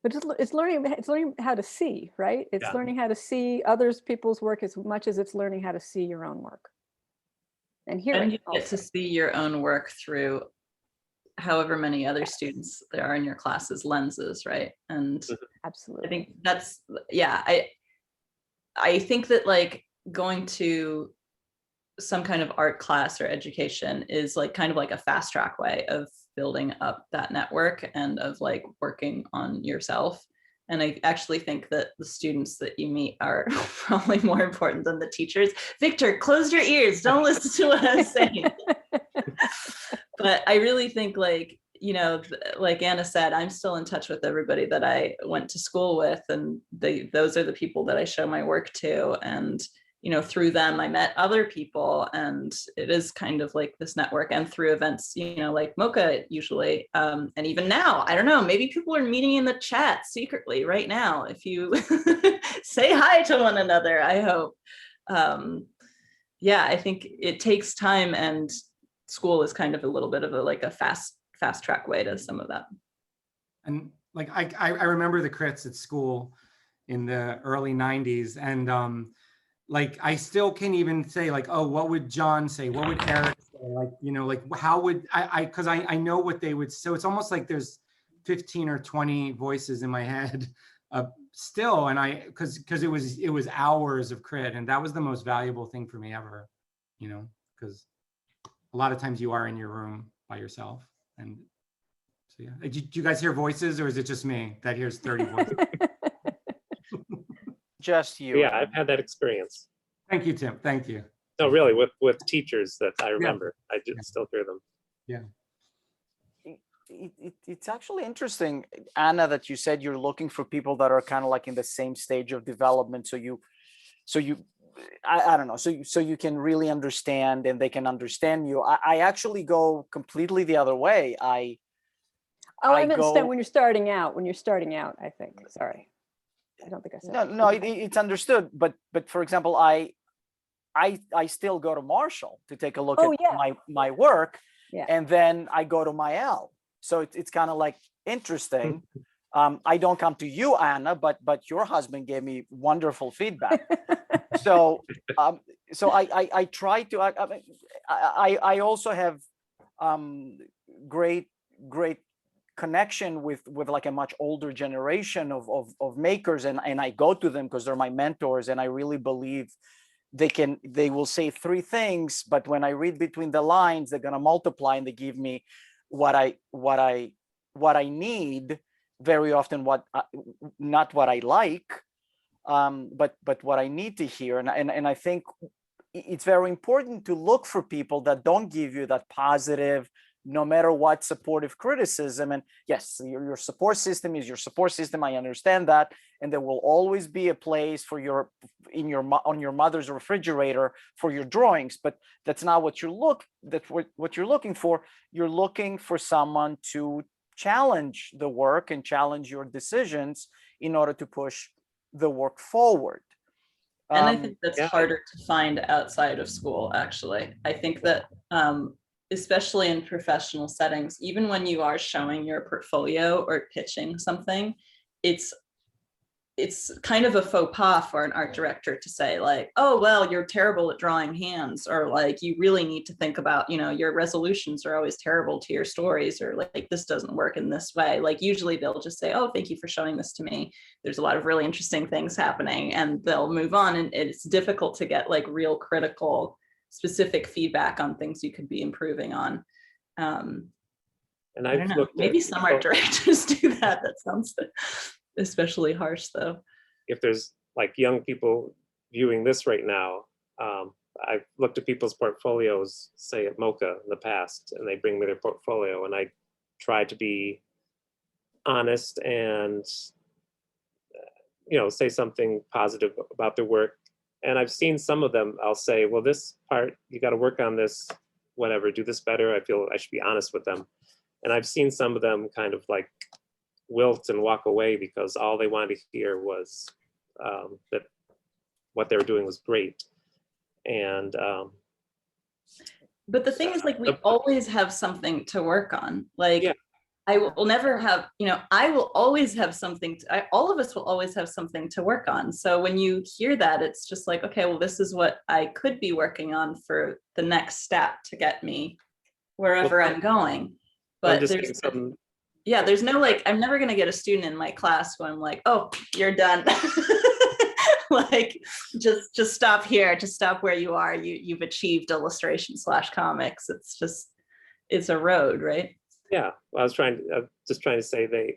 it's learning how to see, right? It's learning how to see people's work as much as it's learning how to see your own work. And here you get to see your own work through however many other students there are in your class's lenses, right? And absolutely, I think that's, I think that like going to some kind of art class or education is like kind of like a fast track way of building up that network and of like working on yourself. And I actually think that the students that you meet are probably more important than the teachers. Victor, close your ears, don't listen to what I'm saying. But I really think, like, like Anna said, I'm still in touch with everybody that I went to school with, and those are the people that I show my work to. And through them, I met other people, and it is kind of like this network. And through events, like MoCA usually, and even now, I don't know, maybe people are meeting in the chat secretly right now. If you say hi to one another, I hope. I think it takes time, and school is kind of a little bit of a fast track way to some of that. And like, I remember the crits at school in the early 90s, and like, I still can't even say like, oh, what would John say? What would Eric say? Like, like how would because I know what they would. So it's almost like there's 15 or 20 voices in my head still. And because it was hours of crit, and that was the most valuable thing for me ever, because a lot of times you are in your room by yourself. And so, yeah. Do you guys hear voices, or is it just me that hears 30 voices? Just you. Yeah, I've had that experience. Thank you, Tim. Thank you. No, really, with teachers that I remember. I just still hear them. Yeah. It's actually interesting, Anna, that you said you're looking for people that are kind of like in the same stage of development. So you I don't know. So you can really understand, and they can understand you. I actually go completely the other way. I understand when you're starting out. I think. Sorry. I don't think I said no, it's understood. But for example, I still go to Marshall to take a look at my work, and then I go to Maëlle. So it's kind of like interesting. I don't come to you, Anna, but your husband gave me wonderful feedback. So I try to. I also have great connection with like a much older generation of makers, and I go to them because they're my mentors, and I really believe they will say three things, but when I read between the lines, they're gonna multiply and they give me what I need, very often not what I like, but what I need to hear. And I think it's very important to look for people that don't give you that positive, no matter what, supportive criticism. And yes, your support system is your support system. I understand that. And there will always be a place for on your mother's refrigerator for your drawings, but that's not what what you're looking for. You're looking for someone to challenge the work and challenge your decisions in order to push the work forward. And I think that's yeah. harder to find outside of school, actually. I think that especially in professional settings, even when you are showing your portfolio or pitching something, it's kind of a faux pas for an art director to say like, oh, well, you're terrible at drawing hands, or like, you really need to think about, your resolutions are always terrible to your stories, or like this doesn't work in this way. Like usually they'll just say, oh, thank you for showing this to me. There's a lot of really interesting things happening, and they'll move on. And it's difficult to get like real critical, specific feedback on things you could be improving on. And I don't know, maybe some art directors do that. That sounds especially harsh though. If there's like young people viewing this right now, I've looked at people's portfolios, say at MoCA in the past, and they bring me their portfolio, and I try to be honest and say something positive about their work. And I've seen some of them, I'll say, well, this part, you got to work on this, whatever, do this better. I feel I should be honest with them. And I've seen some of them kind of like wilt and walk away because all they wanted to hear was that what they were doing was great. And but the thing is, like, we always have something to work on. Like, yeah. I will never have, I will always have something all of us will always have something to work on. So when you hear that, it's just like, okay, well, this is what I could be working on for the next step to get me wherever I'm going. But there's no like, I'm never going to get a student in my class who I'm like, oh, you're done. Like, just stop here, just stop where you are. You've achieved illustration/comics. It's a road, right? Yeah, well, I was just trying to say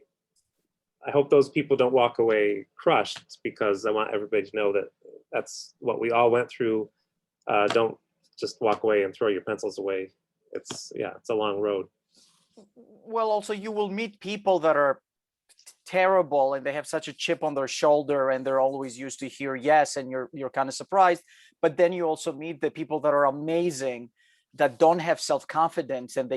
I hope those people don't walk away crushed, because I want everybody to know that that's what we all went through. Don't just walk away and throw your pencils away. It's a long road. Well, also you will meet people that are terrible and they have such a chip on their shoulder and they're always used to hear yes, and you're kind of surprised. But then you also meet the people that are amazing, that don't have self-confidence, and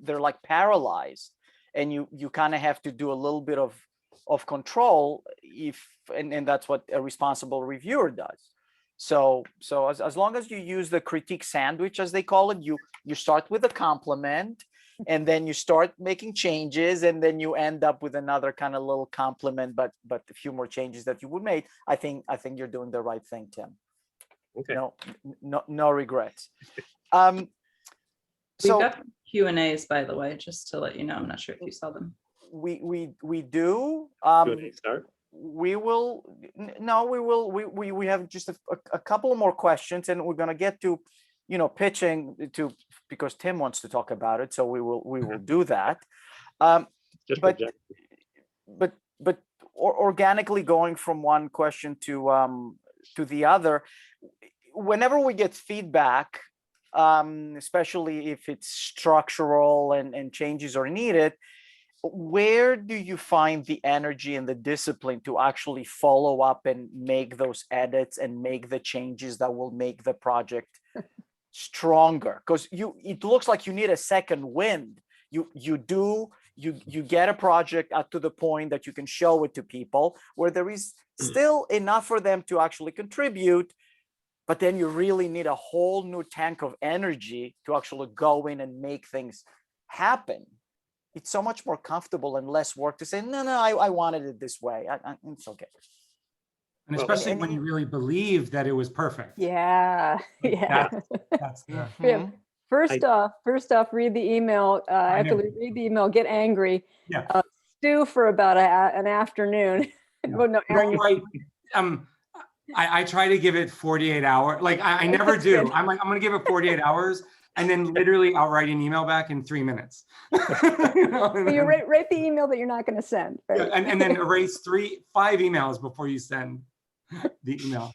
they're like paralyzed, and you kind of have to do a little bit of control and that's what a responsible reviewer does. So as long as you use the critique sandwich, as they call it, you start with a compliment, and then you start making changes, and then you end up with another kind of little compliment, but a few more changes that you would make. I think you're doing the right thing, Tim. Okay. No regrets. We've got Q&As, by the way, just to let you know. I'm not sure if you saw them. We do. Start. We have just a couple of more questions, and we're going to get to pitching to, because Tim wants to talk about it, so we will do that. But organically going from one question to the other, whenever we get feedback, especially if it's structural and changes are needed, where do you find the energy and the discipline to actually follow up and make those edits and make the changes that will make the project stronger? Because it looks like you need a second wind. You get a project up to the point that you can show it to people where there is still enough for them to actually contribute, but then you really need a whole new tank of energy to actually go in and make things happen. it's so much more comfortable and less work to say, no, I wanted it this way. It's okay. And Well, especially and when you- you really believe that it was perfect. Yeah, Like, yeah. That's the, Yeah. Mhm. First off, read the email. I After know. we read the email, get angry. Yeah. Stew for about an afternoon. Yeah. Well, no, Aaron, No, right. I try to give it 48 hours. Like I never That's do. good. I'm like, I'm gonna give it 48 hours, and then literally I'll write an email back in 3 minutes. You know, and So you then- write the email that you're not going to send, yeah, right? and then erase 5 emails before you send the email.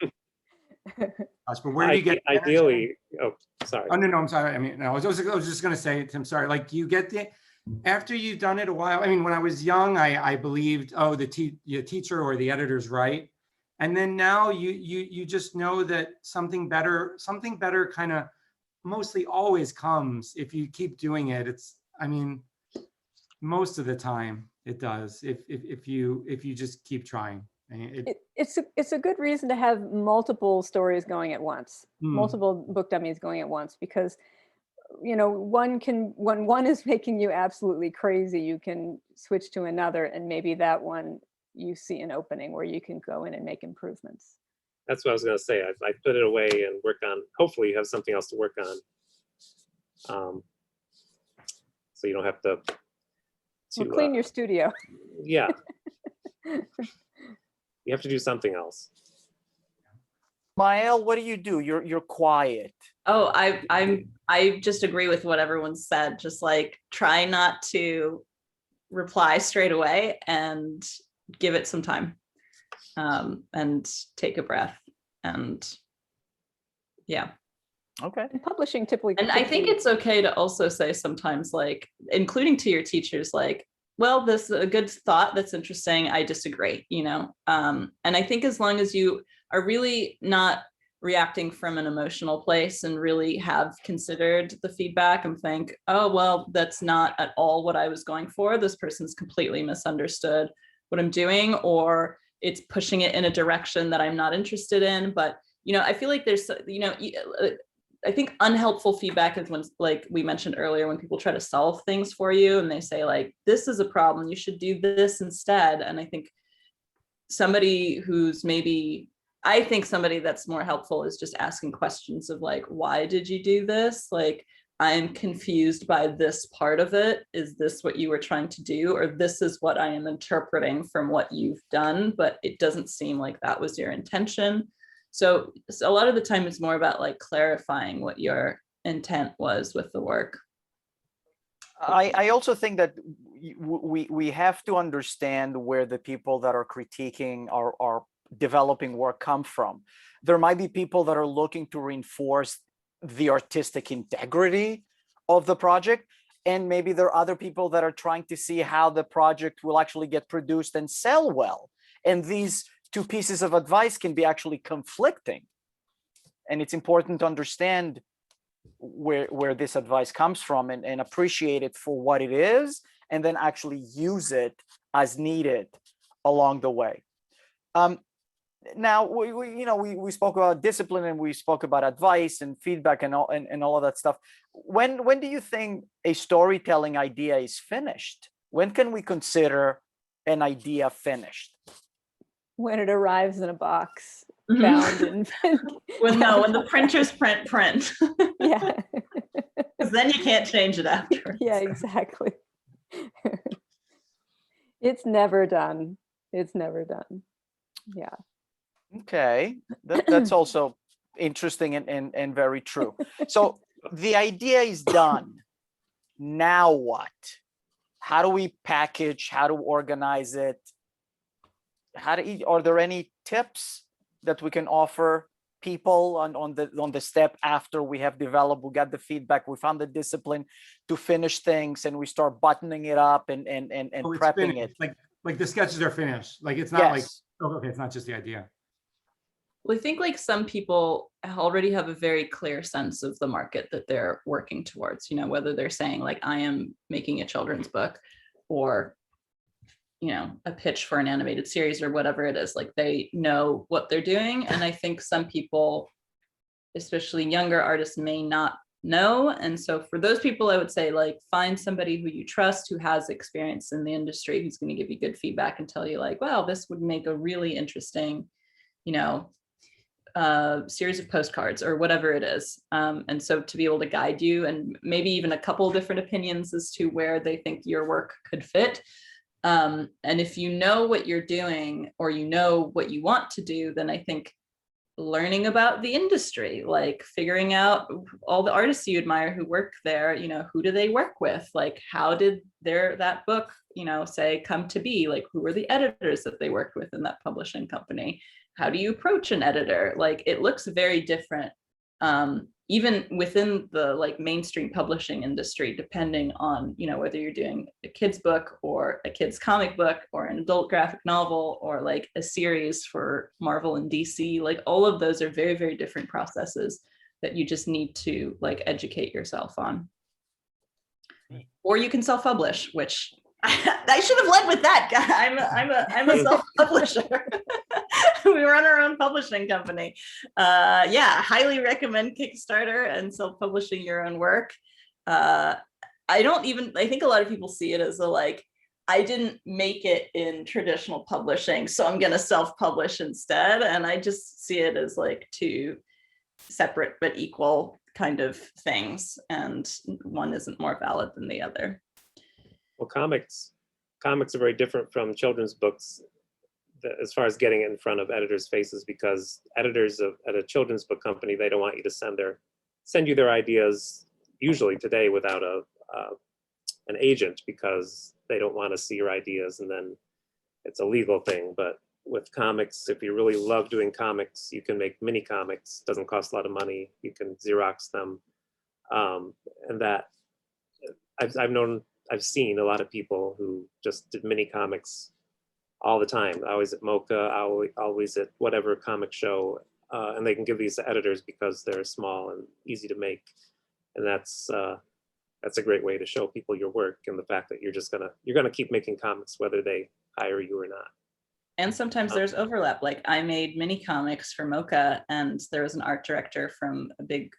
Gosh, but where do you get the energy? Ideally, oh, sorry. Oh, no, I'm sorry. I mean, no, I was just gonna say, Tim, sorry. Like you get after you've done it a while. I mean, when I was young, I believed, oh, the teacher or the editor's right. And then now you just know that something better kind of mostly always comes if you keep doing it. I mean, most of the time it does if you just keep trying. I mean, It's a good reason to have multiple stories going at once, multiple book dummies going at once, because when one is making you absolutely crazy, you can switch to another, and maybe that one you see an opening where you can go in and make improvements. That's what I was going to say. I put it away and work on, hopefully you have something else to work on. So you don't have to Well, clean your studio. yeah. You have to do something else. Maëlle, what do you do? You're quiet. Oh, I just agree with what everyone said. Just like try not to reply straight away and give it some time, and take a breath, and yeah. Okay. And publishing typically. And I think it's okay to also say sometimes, like, including to your teachers, like, well, this is a good thought, that's interesting, I disagree, and I think as long as you are really not reacting from an emotional place and really have considered the feedback and think, oh, well, that's not at all what I was going for, this person's completely misunderstood what I'm doing, or it's pushing it in a direction that I'm not interested in. But I feel like there's I think unhelpful feedback is when, like we mentioned earlier, when people try to solve things for you and they say, like, this is a problem, you should do this instead. And I think somebody that's more helpful is just asking questions of, like, why did you do this? Like, I'm confused by this part of it. Is this what you were trying to do? Or this is what I am interpreting from what you've done, but it doesn't seem like that was your intention. So a lot of the time it's more about, like, clarifying what your intent was with the work. I also think that we have to understand where the people that are critiquing our developing work come from. There might be people that are looking to reinforce the artistic integrity of the project, and maybe there are other people that are trying to see how the project will actually get produced and sell well. And these two pieces of advice can be actually conflicting, and it's important to understand where this advice comes from and appreciate it for what it is, and then actually use it as needed along the way. Now we spoke about discipline, and we spoke about advice and feedback and all of that stuff. When do you think a storytelling idea is finished? When can we consider an idea finished? When it arrives in a box, bound and when the printers print. Yeah. Because then you can't change it after. Yeah, exactly. It's never done. It's never done. Yeah. Okay, that's also interesting and very true. So the idea is done. Now what? How do we package? How to organize it? Are there any tips that we can offer people on the step after we have developed, we got the feedback, we found the discipline to finish things, and we start buttoning it up and prepping it? Like the sketches are finished. Like it's not Yes. like, oh, okay, it's not just the idea. Well, I think, like, some people already have a very clear sense of the market that they're working towards, whether they're saying, like, I am making a children's book, or, a pitch for an animated series, or whatever it is. Like, they know what they're doing. And I think some people, especially younger artists, may not know. And so for those people, I would say like find somebody who you trust, who has experience in the industry, who's going to give you good feedback and tell you like, wow, this would make a really interesting, you know, series of postcards or whatever it is. And so to be able to guide you and maybe even a couple of different opinions as to where they think your work could fit. And if you know what you're doing or you know what you want to do, then I think learning about the industry, like figuring out all the artists you admire who work there, you know, who do they work with? Like, how did that book, you know, say come to be? Like, who were the editors that they worked with in that publishing company? How do you approach an editor? Like, it looks very different, even within the like mainstream publishing industry, depending on, you know, whether you're doing a kid's book or a kid's comic book or an adult graphic novel or like a series for Marvel and DC. Like, all of those are very, very different processes that you just need to like educate yourself on. Or you can self-publish, which I should have led with that. I'm a self-publisher. We run our own publishing company. Yeah, highly recommend Kickstarter and self-publishing your own work. I think a lot of people see it as a like, I didn't make it in traditional publishing, so I'm gonna self-publish instead. And I just see it as like two separate but equal kind of things, and one isn't more valid than the other. Well, comics are very different from children's books as far as getting it in front of editors' faces, because editors at a children's book company, they don't want you to send you their ideas usually today without an agent, because they don't want to see your ideas and then it's a legal thing. But with comics, if you really love doing comics, you can make mini comics. Doesn't cost a lot of money. You can Xerox them, and that I've seen a lot of people who just did mini comics all the time. Always at MoCA, always at whatever comic show, and they can give these to editors because they're small and easy to make. And that's a great way to show people your work and the fact that you're gonna keep making comics whether they hire you or not. And sometimes there's overlap. Like, I made mini comics for MoCA, and there was an art director from a big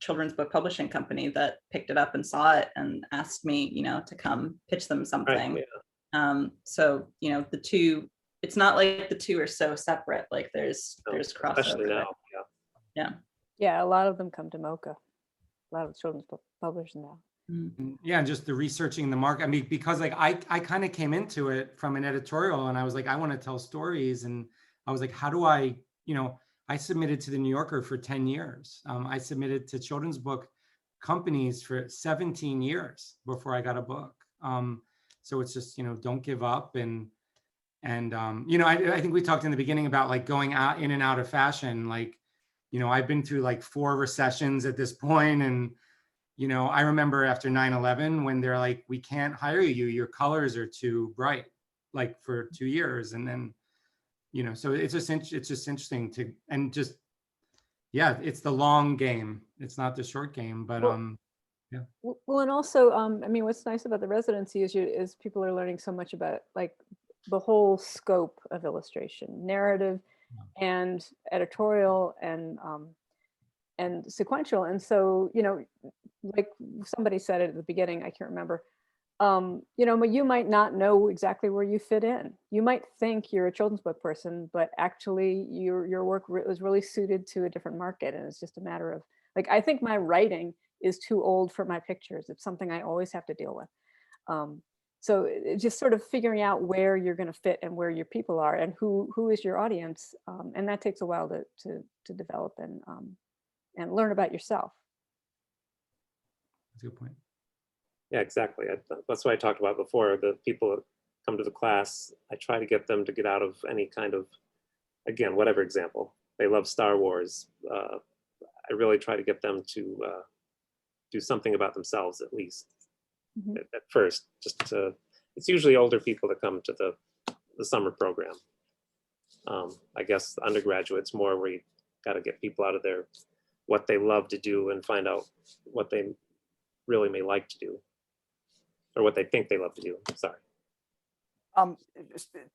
children's book publishing company that picked it up and saw it and asked me, you know, to come pitch them something. Right, yeah. So, you know, the two, it's not like the two are so separate. Like, there's crossover. Especially now, yeah. Yeah, a lot of them come to MoCA. A lot of children's book publishers now. Yeah, and just the researching the market. I mean, because like I kind of came into it from an editorial, and I was like, I want to tell stories, and I was like, how do I, you know, I submitted to the New Yorker for 10 years. I submitted to children's book companies for 17 years before I got a book. So it's just, you know, don't give up. And you know, I think we talked in the beginning about like going out in and out of fashion. Like, you know, I've been through like 4 recessions at this point, and you know, I remember after 9/11 when they're like, we can't hire you, your colors are too bright, like for 2 years. And then, you know, so it's just interesting to, and just, yeah, it's the long game. It's not the short game, but yeah. Well, and also, I mean, what's nice about the residency is people are learning so much about like the whole scope of illustration, narrative and editorial and sequential. And so, you know, like somebody said it at the beginning, I can't remember, you know, you might not know exactly where you fit in. You might think you're a children's book person, but actually your work was really suited to a different market. And it's just a matter of, like, I think my writing is too old for my pictures. It's something I always have to deal with. So it's just sort of figuring out where you're going to fit and where your people are and who is your audience. And that takes a while to develop and learn about yourself. That's a good point. Yeah, exactly. That's what I talked about before. The people that come to the class, I try to get them to get out of any kind of, again, whatever example. They love Star Wars. I really try to get them to do something about themselves, at least at first. It's usually older people that come to the summer program. I guess undergraduates more where you got to get people out of their what they love to do and find out what they really may like to do, or what they think they love to do. Sorry.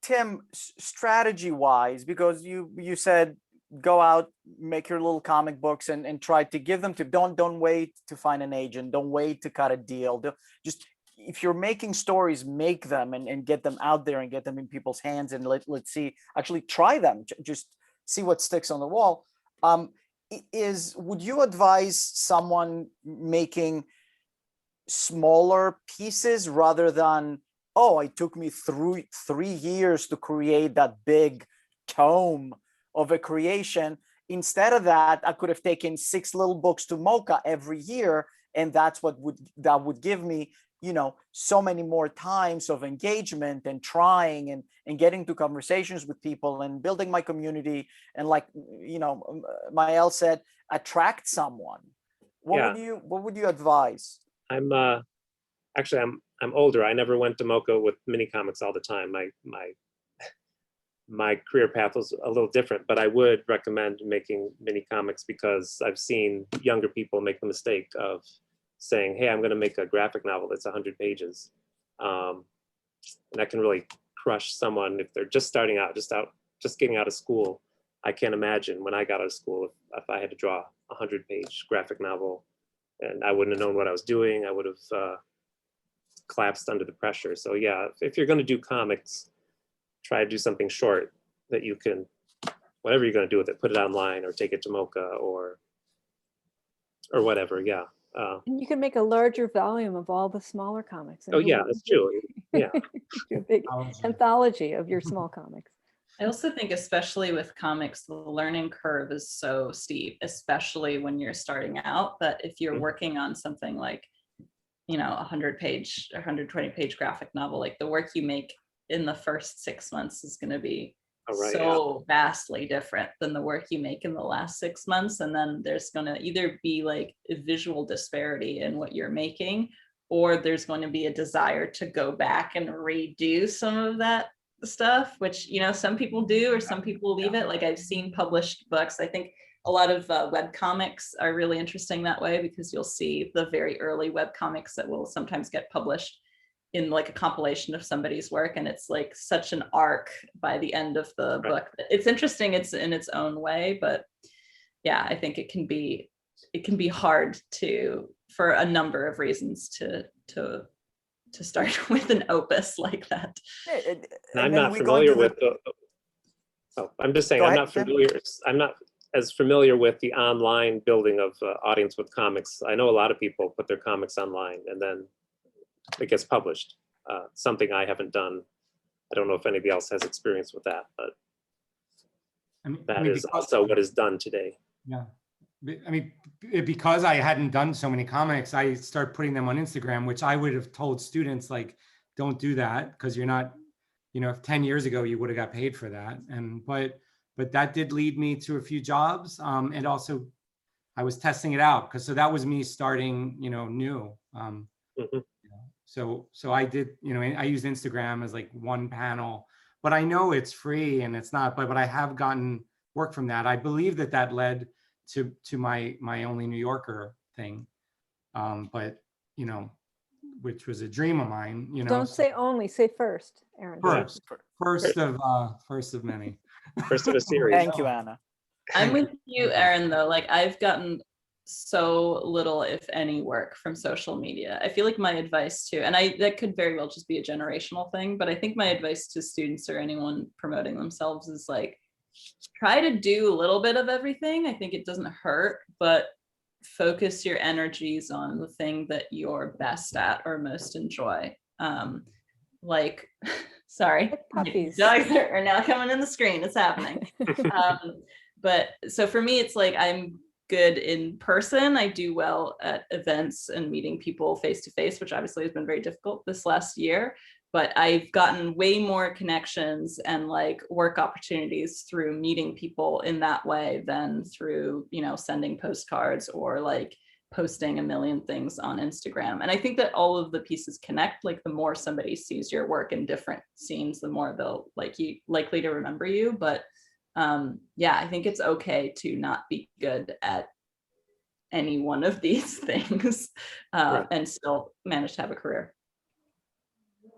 Tim, strategy-wise, because you said go out, make your little comic books and try to give them to, don't wait to find an agent, don't wait to cut a deal. Just, if you're making stories, make them and get them out there and get them in people's hands, and let's see, actually try them, just see what sticks on the wall. Would you advise someone making smaller pieces rather than, oh, it took me 3 years to create that big tome of a creation? Instead of that, I could have taken 6 little books to MoCA every year, and that's what would give me, you know, so many more times of engagement and trying and getting to conversations with people and building my community, and, like, you know, Maëlle said, attract someone. What would you advise? I'm actually I'm older. I never went to MoCA with mini comics all the time. My career path was a little different, but I would recommend making mini comics, because I've seen younger people make the mistake of saying, hey, I'm going to make a graphic novel that's 100 pages. And that can really crush someone if they're just starting out, just getting out of school. I can't imagine when I got out of school if I had to draw a 100-page graphic novel, and I wouldn't have known what I was doing. I would have collapsed under the pressure. So yeah, if you're going to do comics, try to do something short that you can, whatever you're going to do with it, put it online or take it to MoCA or whatever. Yeah. And you can make a larger volume of all the smaller comics. Oh yeah, that's true. Yeah. Do a big anthology of your small comics. I also think, especially with comics, the learning curve is so steep, especially when you're starting out, that if you're working on something like, you know, 100-page, 120-page graphic novel, like the work you make in the first 6 months is going to be vastly different than the work you make in the last 6 months. And then there's going to either be like a visual disparity in what you're making, or there's going to be a desire to go back and redo some of that stuff, which, you know, some people do, or some people leave it. Like, I've seen published books. I think a lot of web comics are really interesting that way, because you'll see the very early web comics that will sometimes get published in like a compilation of somebody's work, and it's like such an arc by the end of the book. It's interesting, it's in its own way, but yeah, I think it can be hard for a number of reasons to start with an opus like that. And I'm not familiar with I'm just saying, I'm not as familiar with the online building of audience with comics. I know a lot of people put their comics online and then it gets published. Something I haven't done. I don't know if anybody else has experience with that, but that is also what is done today. Yeah. I mean, because I hadn't done so many comics, I started putting them on Instagram, which I would have told students, like, don't do that, because you're not, you know, if 10 years ago you would have got paid for that. And but that did lead me to a few jobs, and also I was testing it out, because so that was me starting, you know, new. So I did, you know, I used Instagram as like one panel, but I know it's free and it's not, but I have gotten work from that. I believe that led to my Only New Yorker thing, but, you know, which was a dream of mine, you know. Don't say only, say first, Aaron. First of many. First of a series. Thank you, Anna. I'm with you, Aaron, though. Like, I've gotten so little, if any, work from social media. I feel like my advice to, and that could very well just be a generational thing, but I think my advice to students or anyone promoting themselves is like, try to do a little bit of everything. I think it doesn't hurt, but focus your energies on the thing that you're best at or most enjoy. Like, sorry, puppies. Dogs are now coming in the screen. It's happening. But so for me, it's like, I'm good in person. I do well at events and meeting people face to face, which obviously has been very difficult this last year. But I've gotten way more connections and like work opportunities through meeting people in that way than through, you know, sending postcards or like posting a million things on Instagram. And I think that all of the pieces connect. Like, the more somebody sees your work in different scenes, the more they'll likely to remember you. But yeah, I think it's okay to not be good at any one of these things and still manage to have a career.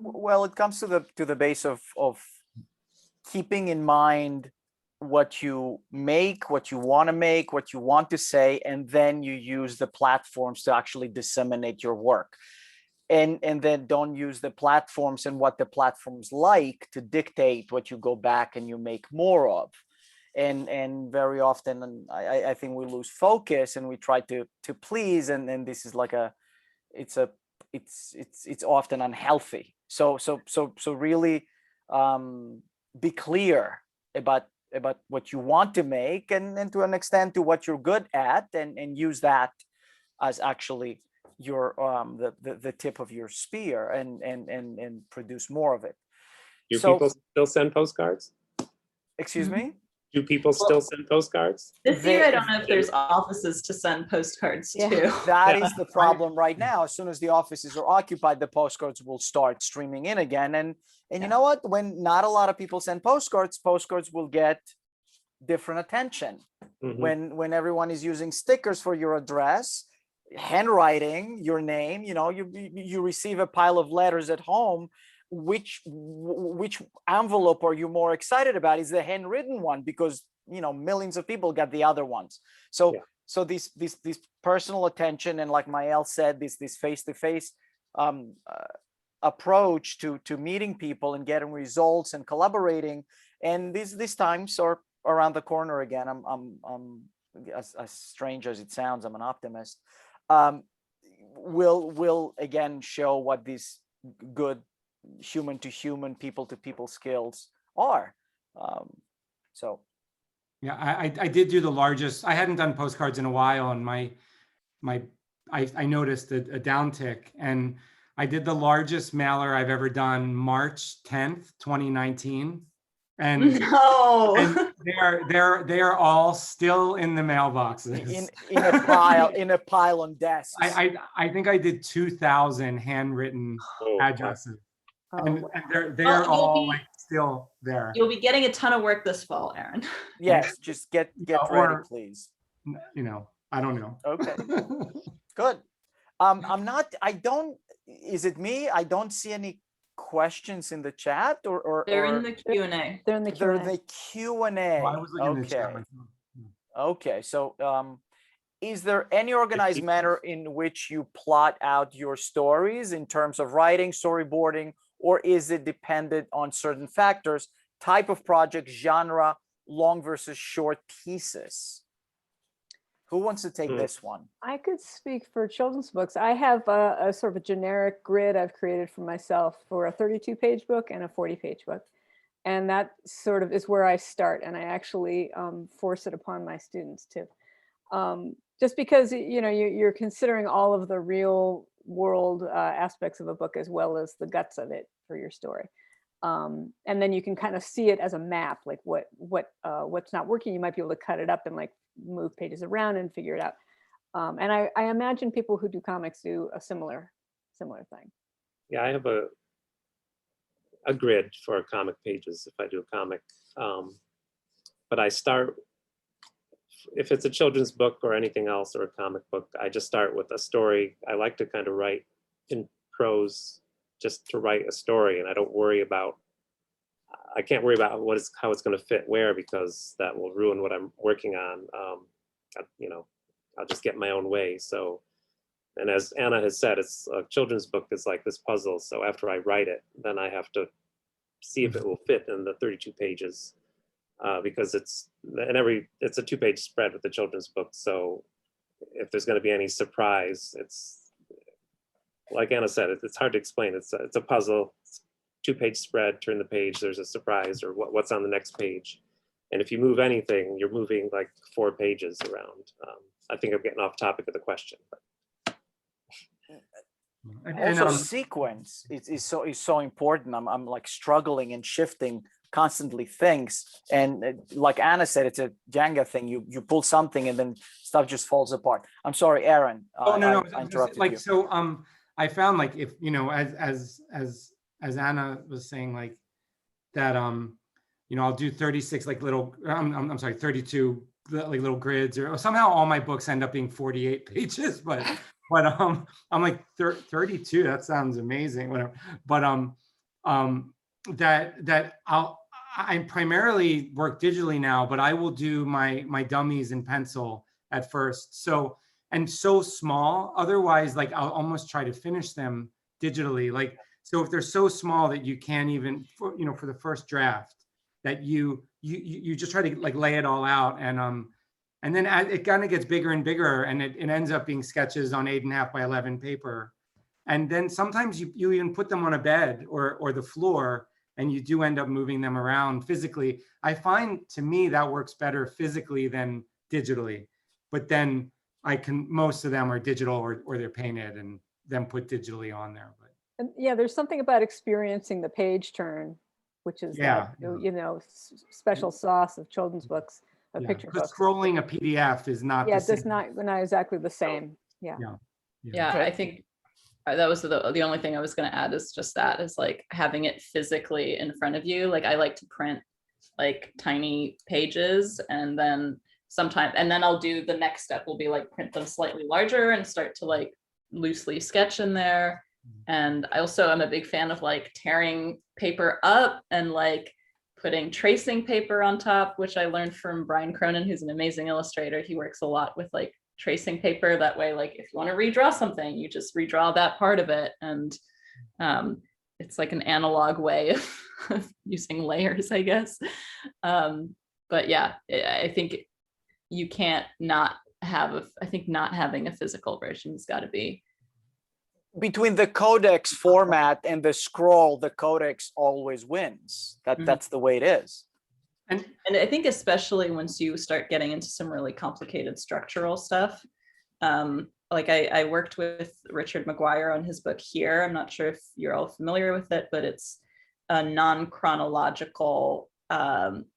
Well, it comes to the base of keeping in mind what you make, what you want to make, what you want to say, and then you use the platforms to actually disseminate your work. And then don't use the platforms and what the platforms like to dictate what you go back and you make more of. And very often I think we lose focus and we try to please, and this is like it's often unhealthy. So really be clear about what you want to make, and to an extent to what you're good at, and use that as actually your the tip of your spear, and produce more of it. Do So- people still send postcards? Excuse me? Do people still send postcards? This year, They- I don't know if there's offices to send postcards Yeah. to. That Yeah. is the problem right now. As soon as the offices are occupied, the postcards will start streaming in again. And you know what? When not a lot of people send postcards will get different attention. Mhm. When everyone is using stickers for your address, handwriting your name, you receive a pile of letters at home. Which envelope are you more excited about? Is the handwritten one, because millions of people got the other ones. So Yeah. so this personal attention, and like Maëlle said, this face-to-face approach to meeting people and getting results and collaborating, and these times are around the corner again. I'm as strange as it sounds, I'm an optimist. Will again show what these good human to human, people to people skills are. So Yeah, I did do the largest. I hadn't done postcards in a while, and I noticed a downtick, and I did the largest mailer I've ever done, March 10th, 2019. And, No. and they are all still in the mailboxes. in a pile on desks. I think I did 2,000 handwritten Oh, wow. addresses, Oh, and wow. they're Well, you'll all be- like still there. You'll be getting a ton of work this fall, Aaron. Yes, just get ready, Or- please. I don't know. Okay, good. Is it me? I don't see any questions in the chat, or They're in the Q&A. They're in the they're Q&A. the Q&A. Well, I was looking at the chat Okay. myself. Okay, so is there any organized manner in which you plot out your stories in terms of writing, storyboarding, or is it dependent on certain factors, type of project, genre, long versus short pieces? Who wants to take this one? I could speak for children's books. I have a sort of a generic grid I've created for myself for a 32-page book and a 40-page book. And that sort of is where I start. And I actually force it upon my students too. Just because, you're considering all of the real world aspects of a book as well as the guts of it for your story. And then you can kind of see it as a map, like what's not working. You might be able to cut it up and like move pages around and figure it out. And I imagine people who do comics do a similar thing. Yeah, I have a grid for comic pages if I do a comic. But I start, if it's a children's book or anything else or a comic book, I just start with a story. I like to kind of write in prose just to write a story, and I don't worry about, I can't worry about how it's going to fit where, because that will ruin what I'm working on. I'll just get my own way. So, and as Anna has said, it's a children's book is like this puzzle. So after I write it, then I have to see if it will fit in the 32 pages, because it's a 2-page spread with the children's book. So if there's going to be any surprise, it's like Anna said, it's hard to explain. It's a puzzle. It's 2-page spread, turn the page, there's a surprise, or what's on the next page. And if you move anything, you're moving like 4 pages around. I think I'm getting off topic of the question. But. Also, sequence is so important. I'm like struggling and shifting constantly things, and like Anna said, it's a Jenga thing. You pull something and then stuff just falls apart. I'm sorry, Aaron. Oh no, I interrupted like you. so. I found like if as Anna was saying, like that I'll do 36 like little I'm sorry 32 like little grids, or somehow all my books end up being 48 pages, but I'm like 32, that sounds amazing, whatever. But that I primarily work digitally now, but I will do my dummies in pencil at first. So, and so small, otherwise, like I'll almost try to finish them digitally. Like, so if they're so small that you can't even, for the first draft, that you just try to like lay it all out, and then it kind of gets bigger and bigger, and it ends up being sketches on 8.5 by 11 paper. And then sometimes you even put them on a bed or the floor, and you do end up moving them around physically. I find, to me, that works better physically than digitally. But then most of them are digital or they're painted and then put digitally on there. But And yeah, there's something about experiencing the page turn, which is that, special sauce of children's books, of picture books. Scrolling a PDF is not Yeah, the same. it's not exactly the same. Yeah. Yeah, I think that was the only thing I was going to add, is just that, is like having it physically in front of you. Like I like to print like tiny pages, and then I'll do the next step will be like print them slightly larger and start to like loosely sketch in there. And I also am a big fan of like tearing paper up and like putting tracing paper on top, which I learned from Brian Cronin, who's an amazing illustrator. He works a lot with like tracing paper. That way, like if you want to redraw something, you just redraw that part of it. And it's like an analog way of using layers, I guess. But yeah, I think you can't not have I think not having a physical version has got to be. Between the codex format and the scroll, the codex always wins. That's the way it is. And I think especially once you start getting into some really complicated structural stuff, like I worked with Richard McGuire on his book Here. I'm not sure if you're all familiar with it, but it's a non-chronological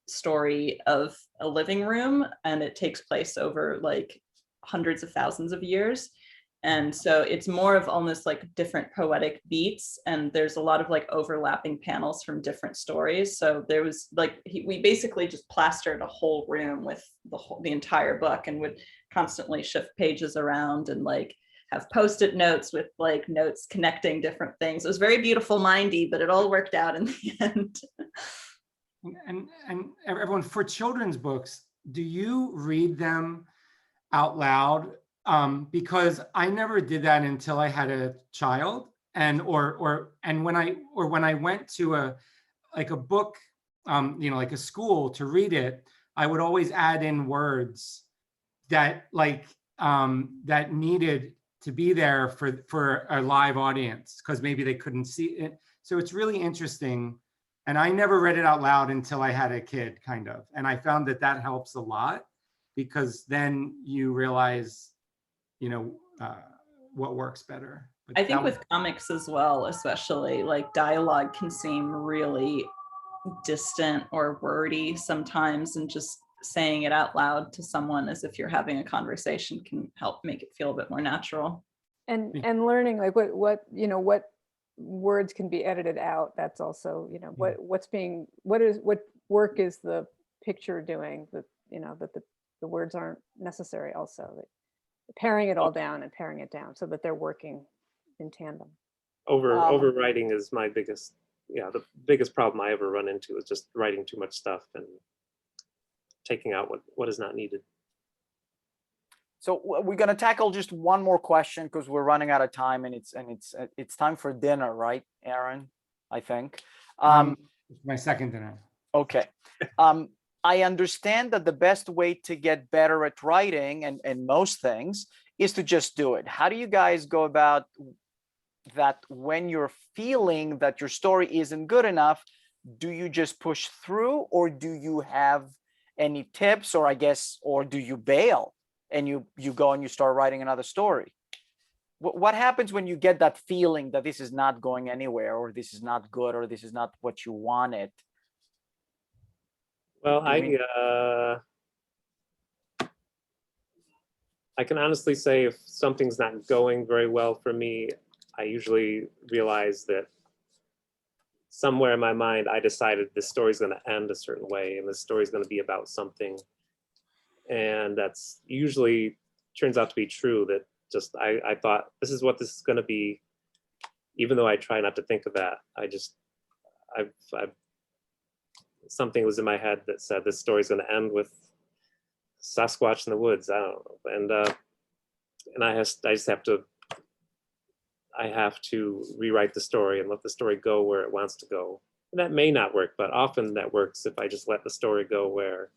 story of a living room, and it takes place over like hundreds of thousands of years. And so it's more of almost like different poetic beats, and there's a lot of like overlapping panels from different stories. So there was like, we basically just plastered a whole room with the entire book, and would constantly shift pages around and like have Post-it notes with like notes connecting different things. It was very beautiful, mindy, but it all worked out in the end. And everyone, for children's books, do you read them out loud? Because I never did that until I had a child, and when I went to a book, like a school to read it, I would always add in words that that needed to be there for a live audience, because maybe they couldn't see it. So it's really interesting. And I never read it out loud until I had a kid, kind of. And I found that helps a lot, because then you realize what works better. But I think with comics as well, especially, like dialogue can seem really distant or wordy sometimes, and just saying it out loud to someone as if you're having a conversation can help make it feel a bit more natural. And learning like what words can be edited out. That's also, what work is the picture doing that, that the words aren't necessary. Also paring it all down and paring it down so that they're working in tandem. Overwriting is my biggest, the biggest problem I ever run into is just writing too much stuff and taking out what is not needed. So we're going to tackle just one more question, because we're running out of time, and it's time for dinner, right, Aaron? I think. My second dinner. Okay. I understand that the best way to get better at writing and most things is to just do it. How do you guys go about that when you're feeling that your story isn't good enough? Do you just push through, or do you have any tips, or do you bail and you go and you start writing another story? What happens when you get that feeling that this is not going anywhere, or this is not good, or this is not what you wanted? Well, I can honestly say if something's not going very well for me, I usually realize that somewhere in my mind, I decided this story's going to end a certain way, and this story's going to be about something. And that's usually turns out to be true, that just, I thought this is what this is going to be, even though I try not to think of that. I've something was in my head that said this story's going to end with Sasquatch in the woods. I don't know. And I just have to rewrite the story and let the story go where it wants to go. And that may not work, but often that works if I just let the story go where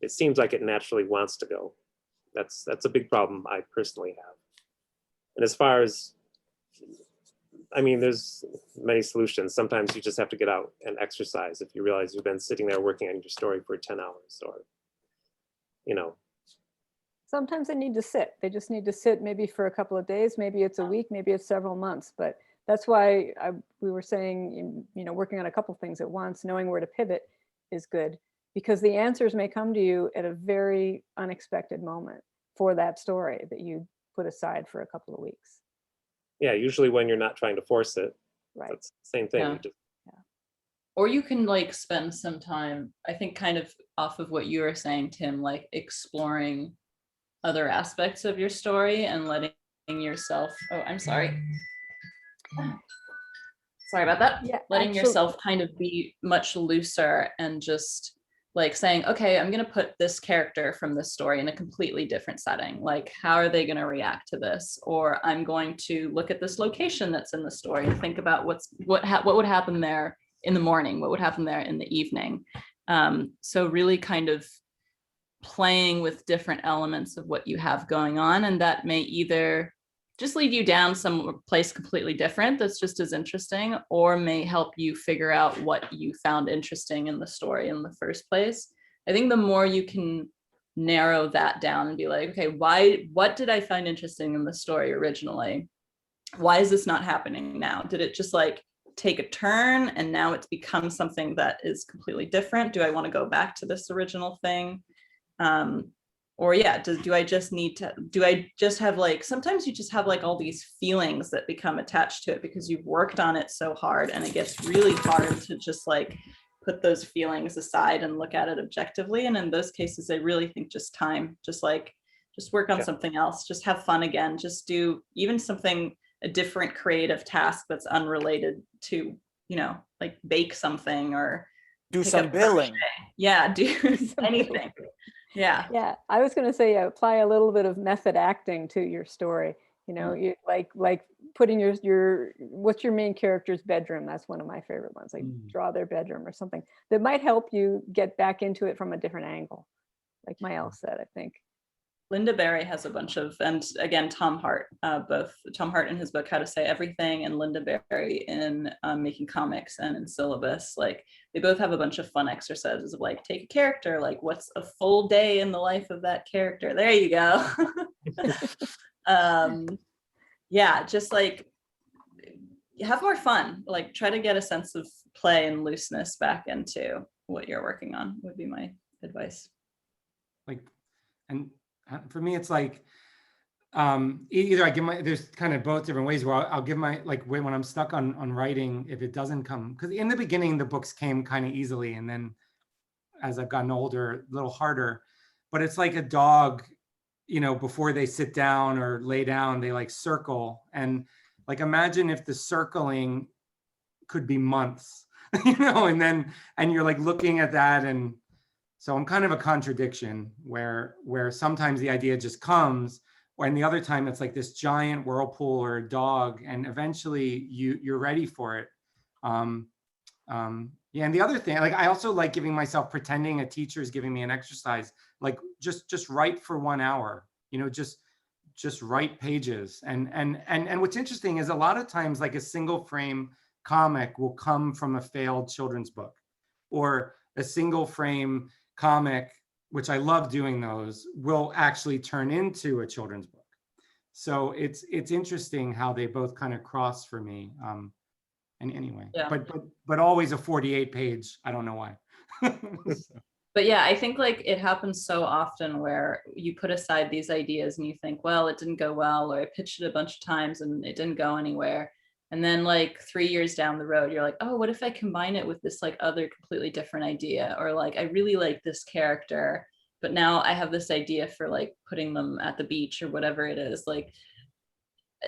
it seems like it naturally wants to go. That's a big problem I personally have. And as far as, I mean, there's many solutions. Sometimes you just have to get out and exercise if you realize you've been sitting there working on your story for 10 hours or, you know. Sometimes they need to sit. They just need to sit maybe for a couple of days, maybe it's a week, maybe it's several months. But that's why we were saying, you know, working on a couple of things at once, knowing where to pivot is good, because the answers may come to you at a very unexpected moment for that story that you put aside for a couple of weeks. Yeah, usually when you're not trying to force it, Right. it's the same thing. Yeah. You just, Or you can like spend some time, I think kind of off of what you were saying, Tim, like exploring other aspects of your story and letting yourself, oh, I'm sorry. Sorry about that. Yeah, Letting actually- yourself kind of be much looser and just like saying, okay, I'm going to put this character from this story in a completely different setting. Like, how are they going to react to this? Or I'm going to look at this location that's in the story and think about what would happen there in the morning, what would happen there in the evening. So really kind of playing with different elements of what you have going on, and that may either just lead you down some place completely different that's just as interesting, or may help you figure out what you found interesting in the story in the first place. I think the more you can narrow that down and be like, okay, what did I find interesting in the story originally? Why is this not happening now? Did it just like take a turn and now it's become something that is completely different? Do I want to go back to this original thing? Or yeah, do I just have like, sometimes you just have like all these feelings that become attached to it because you've worked on it so hard, and it gets really hard to just like put those feelings aside and look at it objectively. And in those cases, I really think just time, just work on something else, just have fun again, just do even a different creative task that's unrelated to, you know, like bake something or Do pick some up billing. crochet. Yeah, do anything. Yeah. Yeah, I was going to say apply a little bit of method acting to your story. You know, you like putting your what's your main character's bedroom? That's one of my favorite ones. Like draw their bedroom or something that might help you get back into it from a different angle. Like Maëlle said, I think. Linda Berry has a bunch of, and again, Tom Hart, both Tom Hart in his book, How to Say Everything, and Linda Berry in Making Comics and in Syllabus. Like they both have a bunch of fun exercises of like, take a character, like what's a full day in the life of that character? There you go. Yeah, just like have more fun, like try to get a sense of play and looseness back into what you're working on would be my advice. Like, and for me, it's like either I give there's kind of both different ways where I'll give my, like when I'm stuck on writing, if it doesn't come, because in the beginning, the books came kind of easily. And then as I've gotten older, a little harder, but it's like a dog, you know, before they sit down or lay down, they like circle. And like, imagine if the circling could be months, you know, and you're like looking at that. And so I'm kind of a contradiction where sometimes the idea just comes, and the other time it's like this giant whirlpool or a dog, and eventually you're ready for it. Yeah, and the other thing, like I also like giving myself, pretending a teacher is giving me an exercise, like just write for 1 hour, you know, just write pages. And what's interesting is a lot of times like a single frame comic will come from a failed children's book, or a single frame comic, which I love doing those, will actually turn into a children's book. So it's interesting how they both kind of cross for me. And anyway, yeah. but always a 48 page. I don't know why. So. But yeah, I think like it happens so often where you put aside these ideas and you think, well, it didn't go well, or I pitched it a bunch of times and it didn't go anywhere. And then like 3 years down the road, you're like, oh, what if I combine it with this like other completely different idea? Or like, I really like this character, but now I have this idea for like putting them at the beach or whatever it is. Like,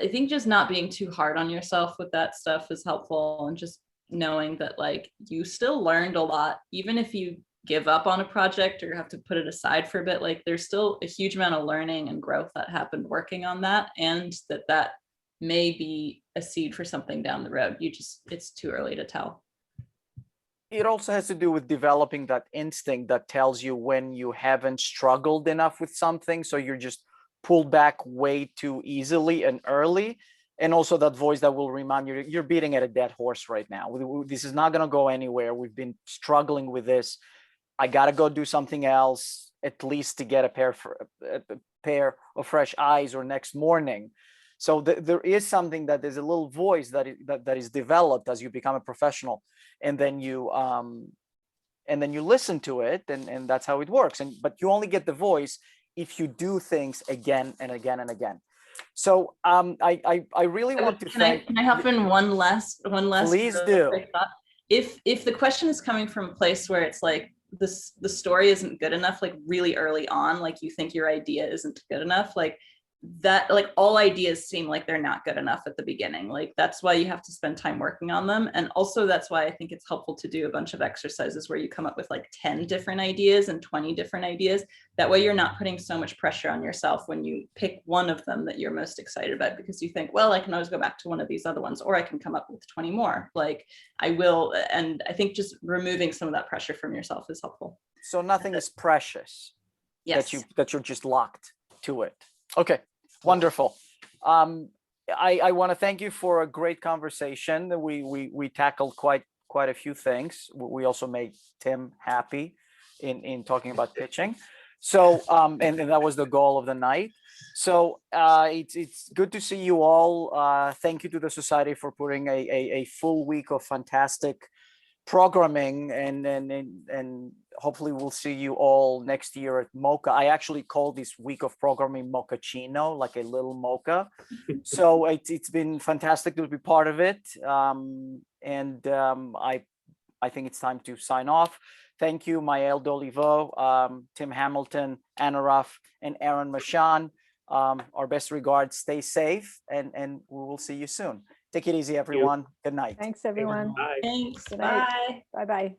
I think just not being too hard on yourself with that stuff is helpful, and just knowing that like you still learned a lot, even if you give up on a project or have to put it aside for a bit, like there's still a huge amount of learning and growth that happened working on that, and that may be a seed for something down the road. It's too early to tell. It also has to do with developing that instinct that tells you when you haven't struggled enough with something, so you're just pulled back way too easily and early. And also that voice that will remind you you're beating at a dead horse right now. This is not going to go anywhere. We've been struggling with this. I got to go do something else, at least to get a pair of fresh eyes or next morning. So there is something that there's a little voice that is developed as you become a professional, and then you listen to it, and that's how it works. But you only get the voice if you do things again and again and again. So I really want to thank. Can I hop in one last? Please do. Thought? If the question is coming from a place where it's like the story isn't good enough, like really early on, like you think your idea isn't good enough, like that, like all ideas seem like they're not good enough at the beginning. Like that's why you have to spend time working on them. And also that's why I think it's helpful to do a bunch of exercises where you come up with like 10 different ideas and 20 different ideas. That way you're not putting so much pressure on yourself when you pick one of them that you're most excited about, because you think, well, I can always go back to one of these other ones, or I can come up with 20 more. Like I will. And I think just removing some of that pressure from yourself is helpful. So nothing is precious. Yes. That you're just locked to it. Okay, wonderful. I want to thank you for a great conversation. We tackled quite a few things. We also made Tim happy in talking about pitching. So and that was the goal of the night. So it's good to see you all. Thank you to the Society for putting a full week of fantastic programming, and hopefully we'll see you all next year at Mocha. I actually call this week of programming Mochaccino, like a little mocha. So it's been fantastic to be part of it. I think it's time to sign off. Thank you, Maëlle Doliveux, Tim Hamilton, Anna Raff, and Aaron Meshon. Our best regards. Stay safe, and we will see you soon. Take it easy, everyone. Good night. Thanks, everyone. Bye. Thanks. Good night. Bye. Bye-bye.